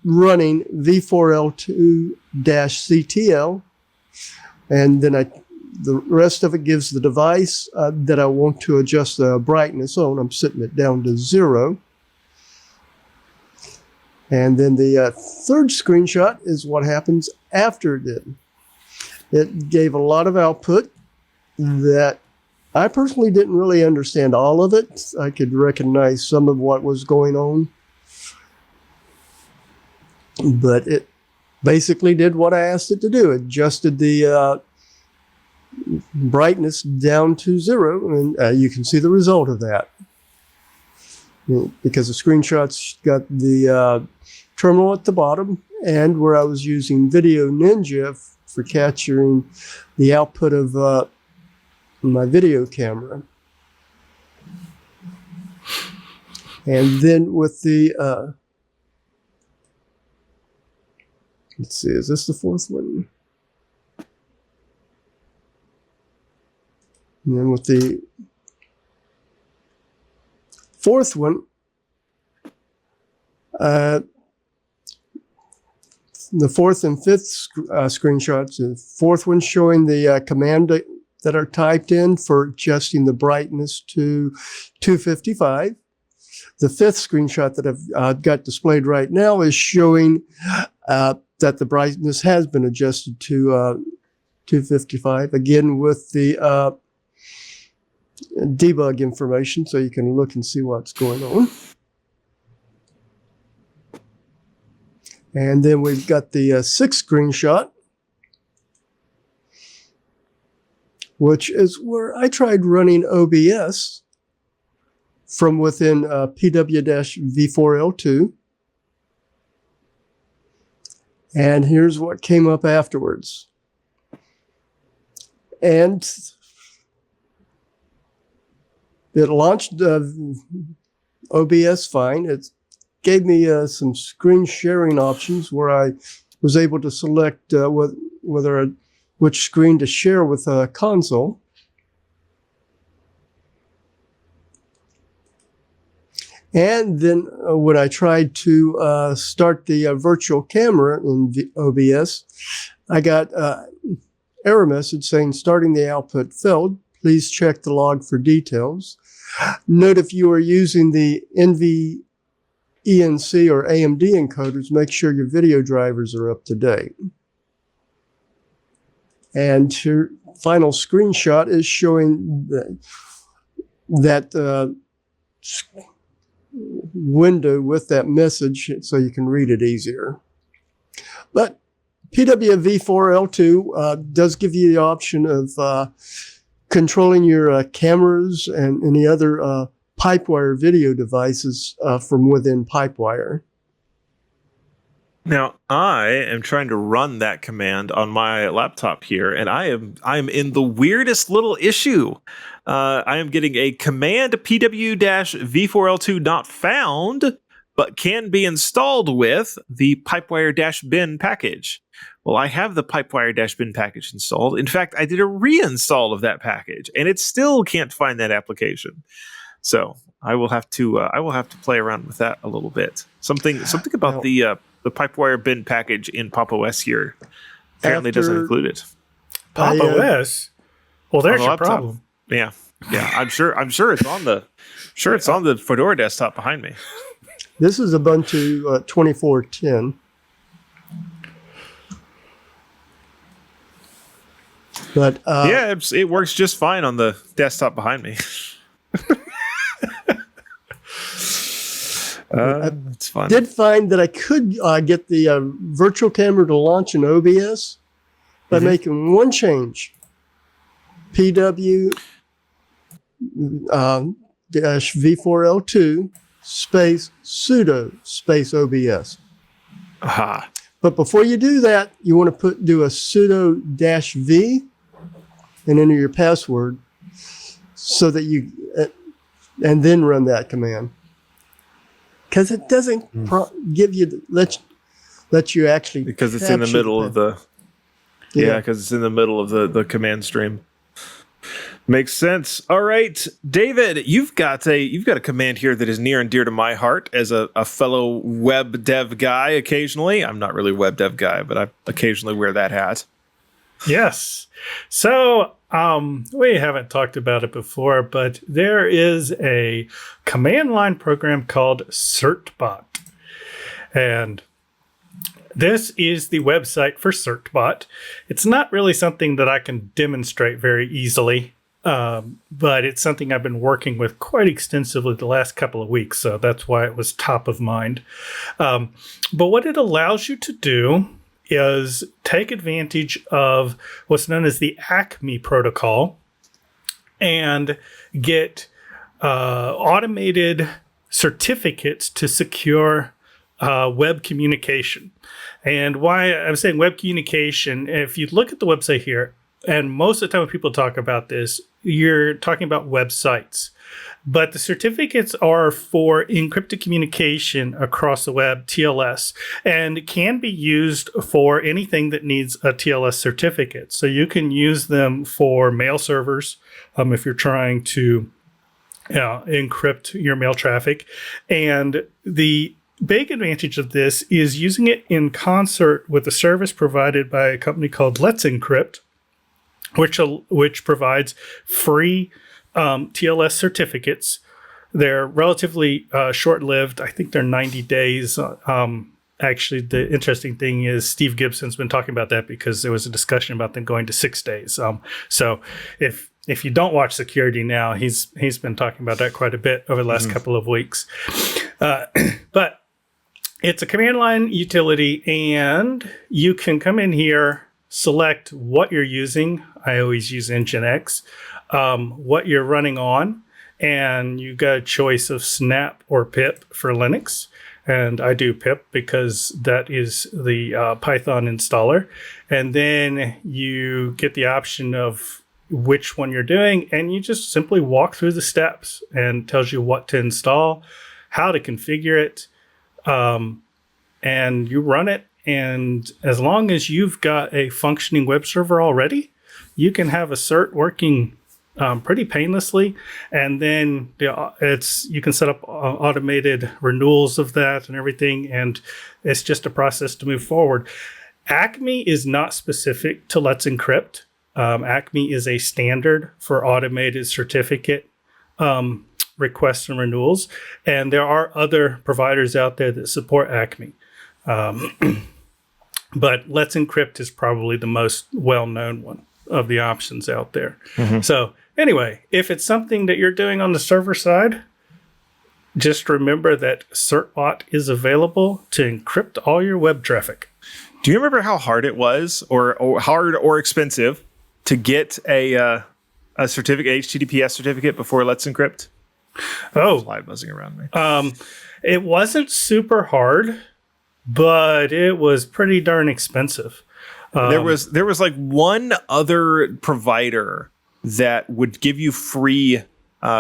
running V4L2-CTL. And then the rest of it gives the device that I want to adjust the brightness on. I'm setting it down to 0. And then the third screenshot is what happens after it did. It gave a lot of output that I personally didn't really understand all of it. I could recognize some of what was going on. But it basically did what I asked it to do. It adjusted the brightness down to 0, and you can see the result of that. Because the screenshot's got the terminal at the bottom, and where I was using Video Ninja for capturing the output of my video camera. And then with the, let's see, is this the fourth one? And then with the fourth one, the fourth and fifth screenshots. The fourth one showing the command that are typed in for adjusting the brightness to 255. The fifth screenshot that I've got displayed right now is showing that the brightness has been adjusted to 255, again with the debug information so you can look and see what's going on. And then we've got the sixth screenshot, which is where I tried running OBS from within PW-V4L2. And here's what came up afterwards. And it launched OBS fine. It gave me some screen sharing options where I was able to select which screen to share with a console. And then when I tried to start the virtual camera in OBS, I got error message saying starting the output failed. Please check the log for details. Note if you are using the NVENC or AMD encoders, make sure your video drivers are up to date. And your final screenshot is showing that window with that message so you can read it easier. But PWV4L2 does give you the option of controlling your cameras and any other Pipewire video devices from within Pipewire. Now, I am trying to run that command on my laptop here, and I am in the weirdest little issue. I am getting a command pw-v4l2 not found, but can be installed with the pipewire-bin package. Well, I have the pipewire-bin package installed. In fact, I did a reinstall of that package, and it still can't find that application. So I will have to play around with that a little bit. Something about the Pipewire-bin package in Pop! OS here apparently doesn't include it. Pop! OS? Well, there's your problem. Yeah. I'm sure it's on the Fedora desktop behind me. This is Ubuntu 24.10. But yeah, it works just fine on the desktop behind me. It's fun. Did find that I could get the virtual camera to launch in OBS by making one change. PW-v4l2 space sudo space OBS. Aha. But before you do that, you want to do a sudo -v and enter your password so that you and then run that command. Because it doesn't give you let you actually because it's in the middle of the because it's in the middle of the command stream. Makes sense. All right, David, you've got a command here that is near and dear to my heart as a fellow web dev guy. Occasionally, I'm not really a web dev guy, but I occasionally wear that hat. Yes. So we haven't talked about it before, but there is a command line program called Certbot. And this is the website for Certbot. It's not really something that I can demonstrate very easily, but it's something I've been working with quite extensively the last couple of weeks, so that's why it was top of mind. But what it allows you to do is take advantage of what's known as the Acme protocol and get automated certificates to secure web communication. And why I'm saying web communication, if you look at the website here, and most of the time when people talk about this, you're talking about websites. But the certificates are for encrypted communication across the web, TLS, and can be used for anything that needs a TLS certificate. So you can use them for mail servers if you're trying to encrypt your mail traffic. And the big advantage of this is using it in concert with a service provided by a company called Let's Encrypt, which provides free TLS certificates. They're relatively short-lived. I think they're 90 days. Actually, the interesting thing is Steve Gibson's been talking about that because there was a discussion about them going to 6 days. So if you don't watch Security Now, he's been talking about that quite a bit over the last couple of weeks. But it's a command line utility, and you can come in here, select what you're using. I always use Nginx. What you're running on, and you got a choice of Snap or Pip for Linux. And I do Pip because that is the Python installer. And then you get the option of which one you're doing, and you just simply walk through the steps and tells you what to install, how to configure it, and you run it. And as long as you've got a functioning web server already, you can have a cert working pretty painlessly, and then you can set up automated renewals of that and everything, and it's just a process to move forward. Acme is not specific to Let's Encrypt. Acme is a standard for automated certificate requests and renewals, and there are other providers out there that support Acme. But Let's Encrypt is probably the most well-known one of the options out there. So anyway, if it's something that you're doing on the server side, just remember that Certbot is available to encrypt all your web traffic. Do you remember how hard it was, or hard or expensive, to get a certificate, HTTPS certificate before Let's Encrypt? Oh, Fly buzzing around me. it wasn't super hard, but it was pretty darn expensive. There was like one other provider that would give you free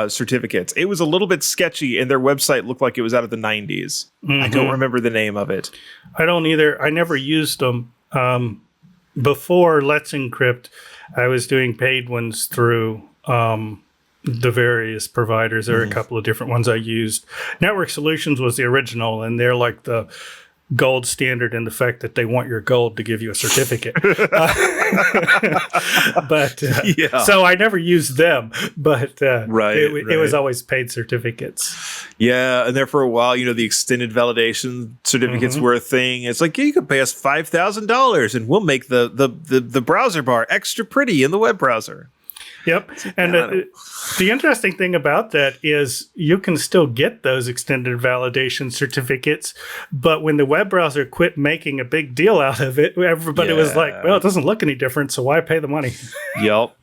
certificates. It was a little bit sketchy, and their website looked like it was out of the 90s. I don't remember the name of it. I don't either. I never used them. Before Let's Encrypt, I was doing paid ones through the various providers. There are a couple of different ones I used. Network Solutions was the original, and they're like the gold standard in the fact that they want your gold to give you a certificate. But so I never used them, but it was always paid certificates. Yeah, and there for a while, the extended validation certificates were a thing. It's like, you could pay us $5,000 and we'll make the browser bar extra pretty in the web browser. Yep. And the interesting thing about that is you can still get those extended validation certificates, but when the web browser quit making a big deal out of it, everybody was like, well, it doesn't look any different, so why pay the money? Yep.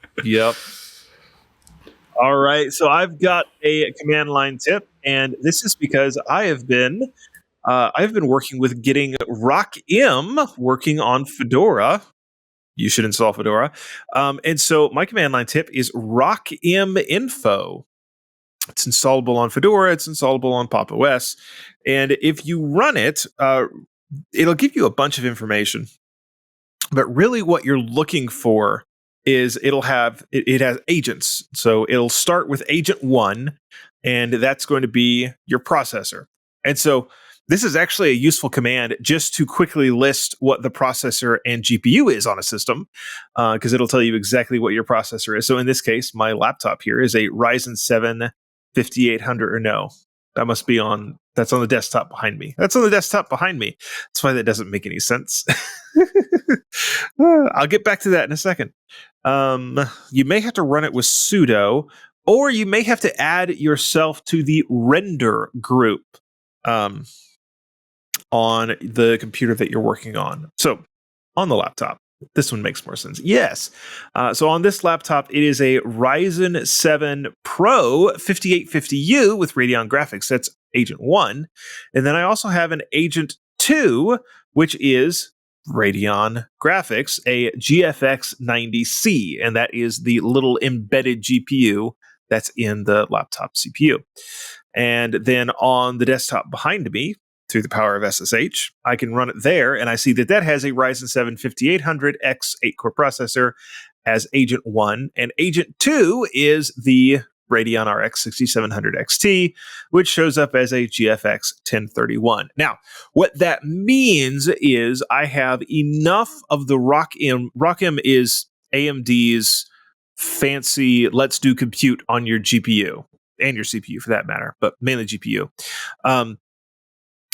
All right. So I've got a command line tip, and this is because I've been working with getting Rocm working on Fedora. You should install Fedora. And so my command line tip is Rocm info. It's installable on Fedora. It's installable on Pop! OS. And if you run it, it'll give you a bunch of information. But really what you're looking for is it has agents. So it'll start with agent 1, and that's going to be your processor. And so this is actually a useful command just to quickly list what the processor and GPU is on a system, because it'll tell you exactly what your processor is. So in this case, my laptop here is a Ryzen 7 5800, or no, that's on the desktop behind me. That's why that doesn't make any sense. I'll get back to that in a second. You may have to run it with sudo, or you may have to add yourself to the render group on the computer that you're working on. So on the laptop, this one makes more sense. Yes. So on this laptop, it is a Ryzen 7 Pro 5850U with Radeon graphics. That's Agent 1. And then I also have an Agent 2, which is Radeon graphics, a GFX 90C. And that is the little embedded GPU that's in the laptop CPU. And then on the desktop behind me, through the power of SSH, I can run it there, and I see that has a Ryzen 7 5800X 8-core processor as Agent 1, and Agent 2 is the Radeon RX 6700 XT, which shows up as a GFX 1031. Now, what that means is I have enough of the Rocm. Rocm is AMD's fancy, let's do compute on your GPU, and your CPU for that matter, but mainly GPU.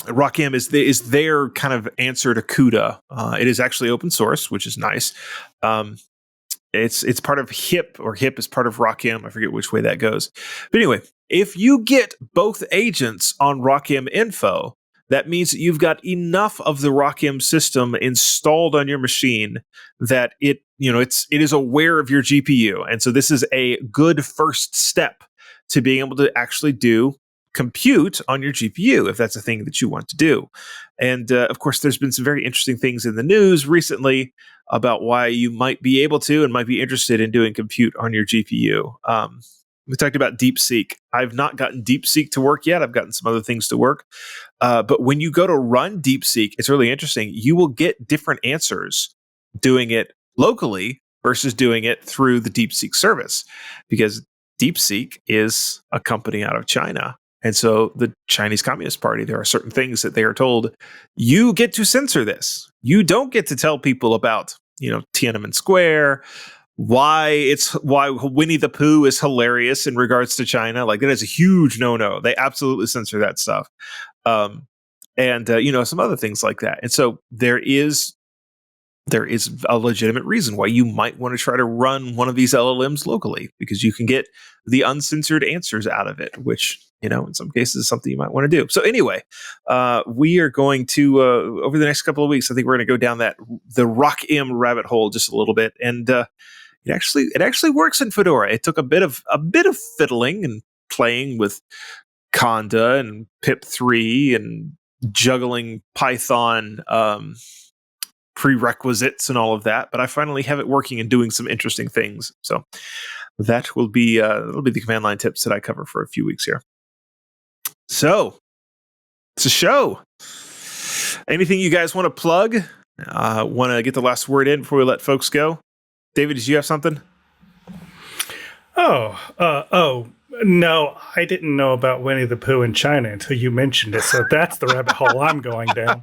Rocm is their kind of answer to CUDA. It is actually open source, which is nice. It's part of HIP, or HIP is part of Rocm. I forget which way that goes. But anyway, if you get both agents on Rocm info, that means that you've got enough of the Rocm system installed on your machine that it is aware of your GPU. And so this is a good first step to being able to actually do compute on your GPU, if that's a thing that you want to do. And of course, there's been some very interesting things in the news recently about why you might be able to and might be interested in doing compute on your GPU. We talked about DeepSeek. I've not gotten DeepSeek to work yet. I've gotten some other things to work. But when you go to run DeepSeek, it's really interesting. You will get different answers doing it locally versus doing it through the DeepSeek service, because DeepSeek is a company out of China. And so the Chinese Communist Party, there are certain things that they are told, you get to censor this. You don't get to tell people about, Tiananmen Square why Winnie the Pooh is hilarious in regards to China. Like, that is a huge no-no. They absolutely censor that stuff. And some other things like that. And so there is a legitimate reason why you might want to try to run one of these LLMs locally, because you can get the uncensored answers out of it, which, in some cases is something you might want to do. So anyway, we are going to, over the next couple of weeks, I think we're going to go down the Rocm rabbit hole just a little bit. And it actually works in Fedora. It took a bit of fiddling and playing with Conda and pip3 and juggling Python prerequisites and all of that, but I finally have it working and doing some interesting things. So that will be that'll be the command line tips that I cover for a few weeks here. So it's a show. Anything you guys want to plug? Want to get the last word in before we let folks go? David, did you have something? No, I didn't know about Winnie the Pooh in China until you mentioned it. So that's the rabbit hole I'm going down.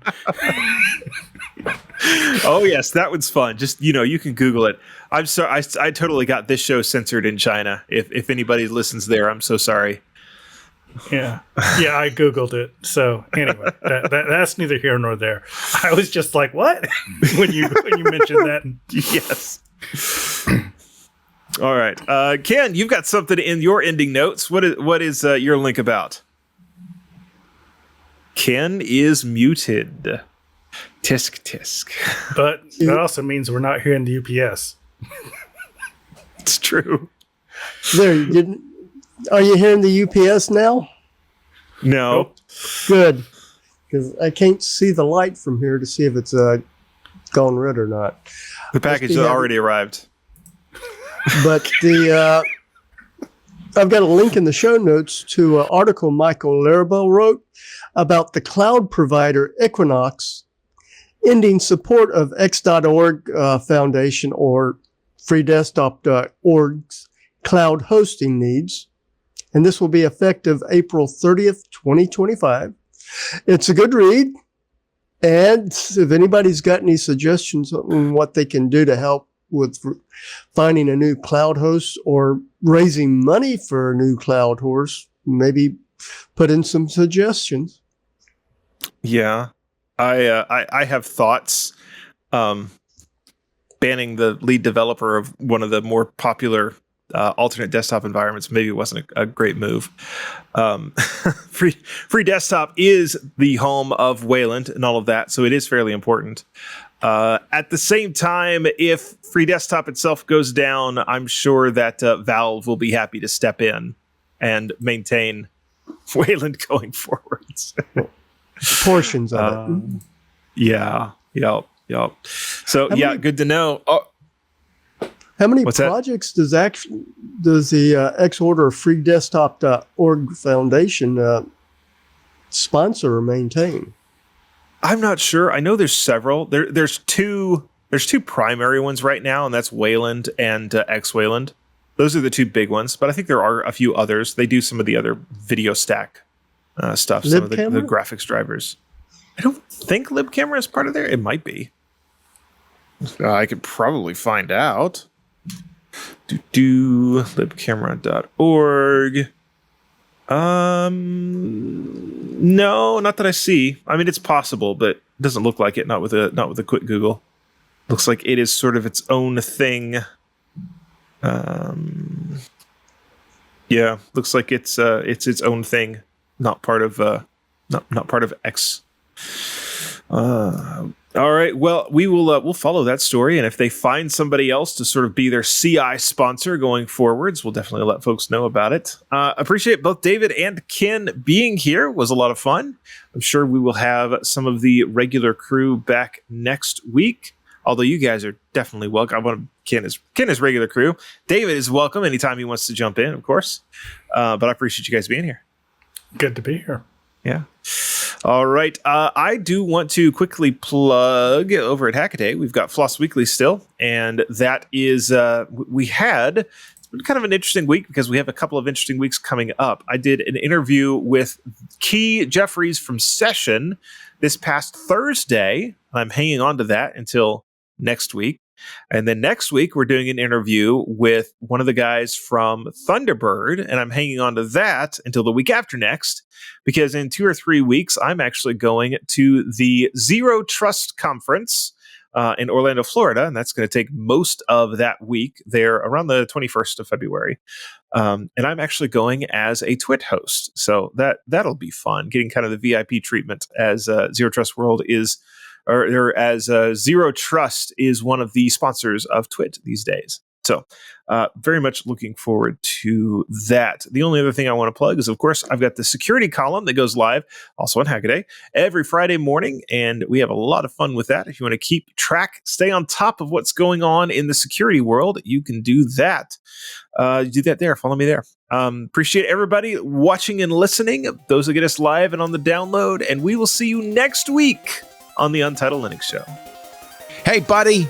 Oh yes, that one's fun. Just you can Google it. I'm sorry, I totally got this show censored in China. If anybody listens there, I'm so sorry. Yeah, I Googled it. So anyway, that's neither here nor there. I was just like, what? when you mentioned that. Yes. All right, Ken, you've got something in your ending notes. What is your link about? Ken is muted. Tisk tisk. But that also means we're not hearing the UPS. It's true. There, you didn't. Are you hearing the UPS now? No. Nope. Good, because I can't see the light from here to see if it's gone red or not. The package has already arrived. But I've got a link in the show notes to an article Michael Larabelle wrote about the cloud provider Equinox ending support of X.org Foundation or freedesktop.org's cloud hosting needs. And this will be effective April 30th, 2025. It's a good read. And if anybody's got any suggestions on what they can do to help with finding a new cloud host or raising money for a new cloud host, maybe put in some suggestions. Yeah, I have thoughts. Banning the lead developer of one of the more popular alternate desktop environments maybe wasn't a great move. Free Desktop is the home of Wayland and all of that, so it is fairly important. At the same time, if Free Desktop itself goes down, I'm sure that Valve will be happy to step in and maintain Wayland going forwards. Portions of it. Yeah. Yep. So good to know. How many projects does the Xorder Free Desktop.org Foundation sponsor or maintain? I'm not sure. I know there's several. There's two primary ones right now, and that's Wayland and X Wayland. Those are the two big ones, but I think there are a few others. They do some of the other video stack stuff, some of the graphics drivers. I don't think LibCamera is part of there. It might be. I could probably find out. libcamera.org. No, not that I see. I mean, it's possible, but it doesn't look like it. Not with a quick Google. Looks like it is sort of its own thing. Yeah, looks like it's its own thing, not part of not part of X. All right. Well, we'll follow that story, and if they find somebody else to sort of be their CI sponsor going forwards, we'll definitely let folks know about it. Appreciate both David and Ken being here. It was a lot of fun. I'm sure we will have some of the regular crew back next week. Although you guys are definitely welcome. I want Ken is regular crew. David is welcome anytime he wants to jump in, of course. But I appreciate you guys being here. Good to be here. Yeah. All right. I do want to quickly plug over at Hackaday. We've got Floss Weekly still, and that is it's been kind of an interesting week because we have a couple of interesting weeks coming up. I did an interview with Key Jeffries from Session this past Thursday. I'm hanging on to that until next week. And then next week, we're doing an interview with one of the guys from Thunderbird, and I'm hanging on to that until the week after next, because in 2 or 3 weeks, I'm actually going to the Zero Trust Conference in Orlando, Florida, and that's going to take most of that week there around the 21st of February. And I'm actually going as a TWiT host, so that'll be fun, getting kind of the VIP treatment as Zero Trust World is, or as Zero Trust is one of the sponsors of TWiT these days. So very much looking forward to that. The only other thing I want to plug is, of course, I've got the security column that goes live also on Hackaday every Friday morning, and we have a lot of fun with that. If you want to keep track, stay on top of what's going on in the security world, you can do that. Do that there. Follow me there. Appreciate everybody watching and listening, those that get us live and on the download, and we will see you next week on the Untitled Linux Show. Hey, buddy,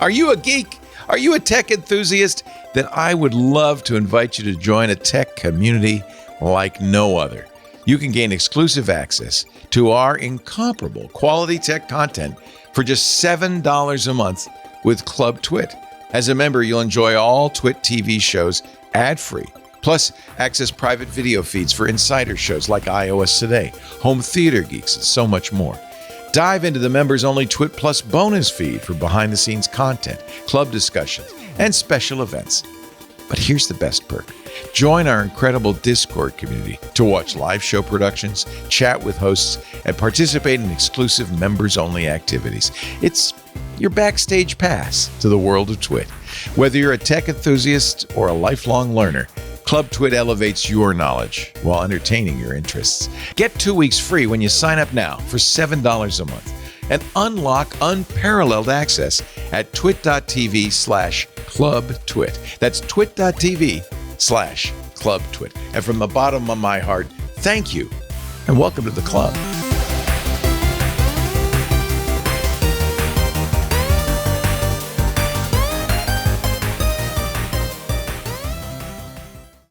are you a geek? Are you a tech enthusiast? Then I would love to invite you to join a tech community like no other. You can gain exclusive access to our incomparable quality tech content for just $7 a month with Club TWiT. As a member, you'll enjoy all TWiT TV shows ad-free, plus access private video feeds for insider shows like iOS Today, Home Theater Geeks, and so much more. Dive into the members-only TWiT Plus bonus feed for behind-the-scenes content, club discussions, and special events. But here's the best perk. Join our incredible Discord community to watch live show productions, chat with hosts, and participate in exclusive members-only activities. It's your backstage pass to the world of TWiT. Whether you're a tech enthusiast or a lifelong learner, Club TWiT elevates your knowledge while entertaining your interests. Get 2 weeks free when you sign up now for $7 a month and unlock unparalleled access at twit.tv/clubtwit. That's twit.tv/clubtwit. And from the bottom of my heart, thank you and welcome to the club.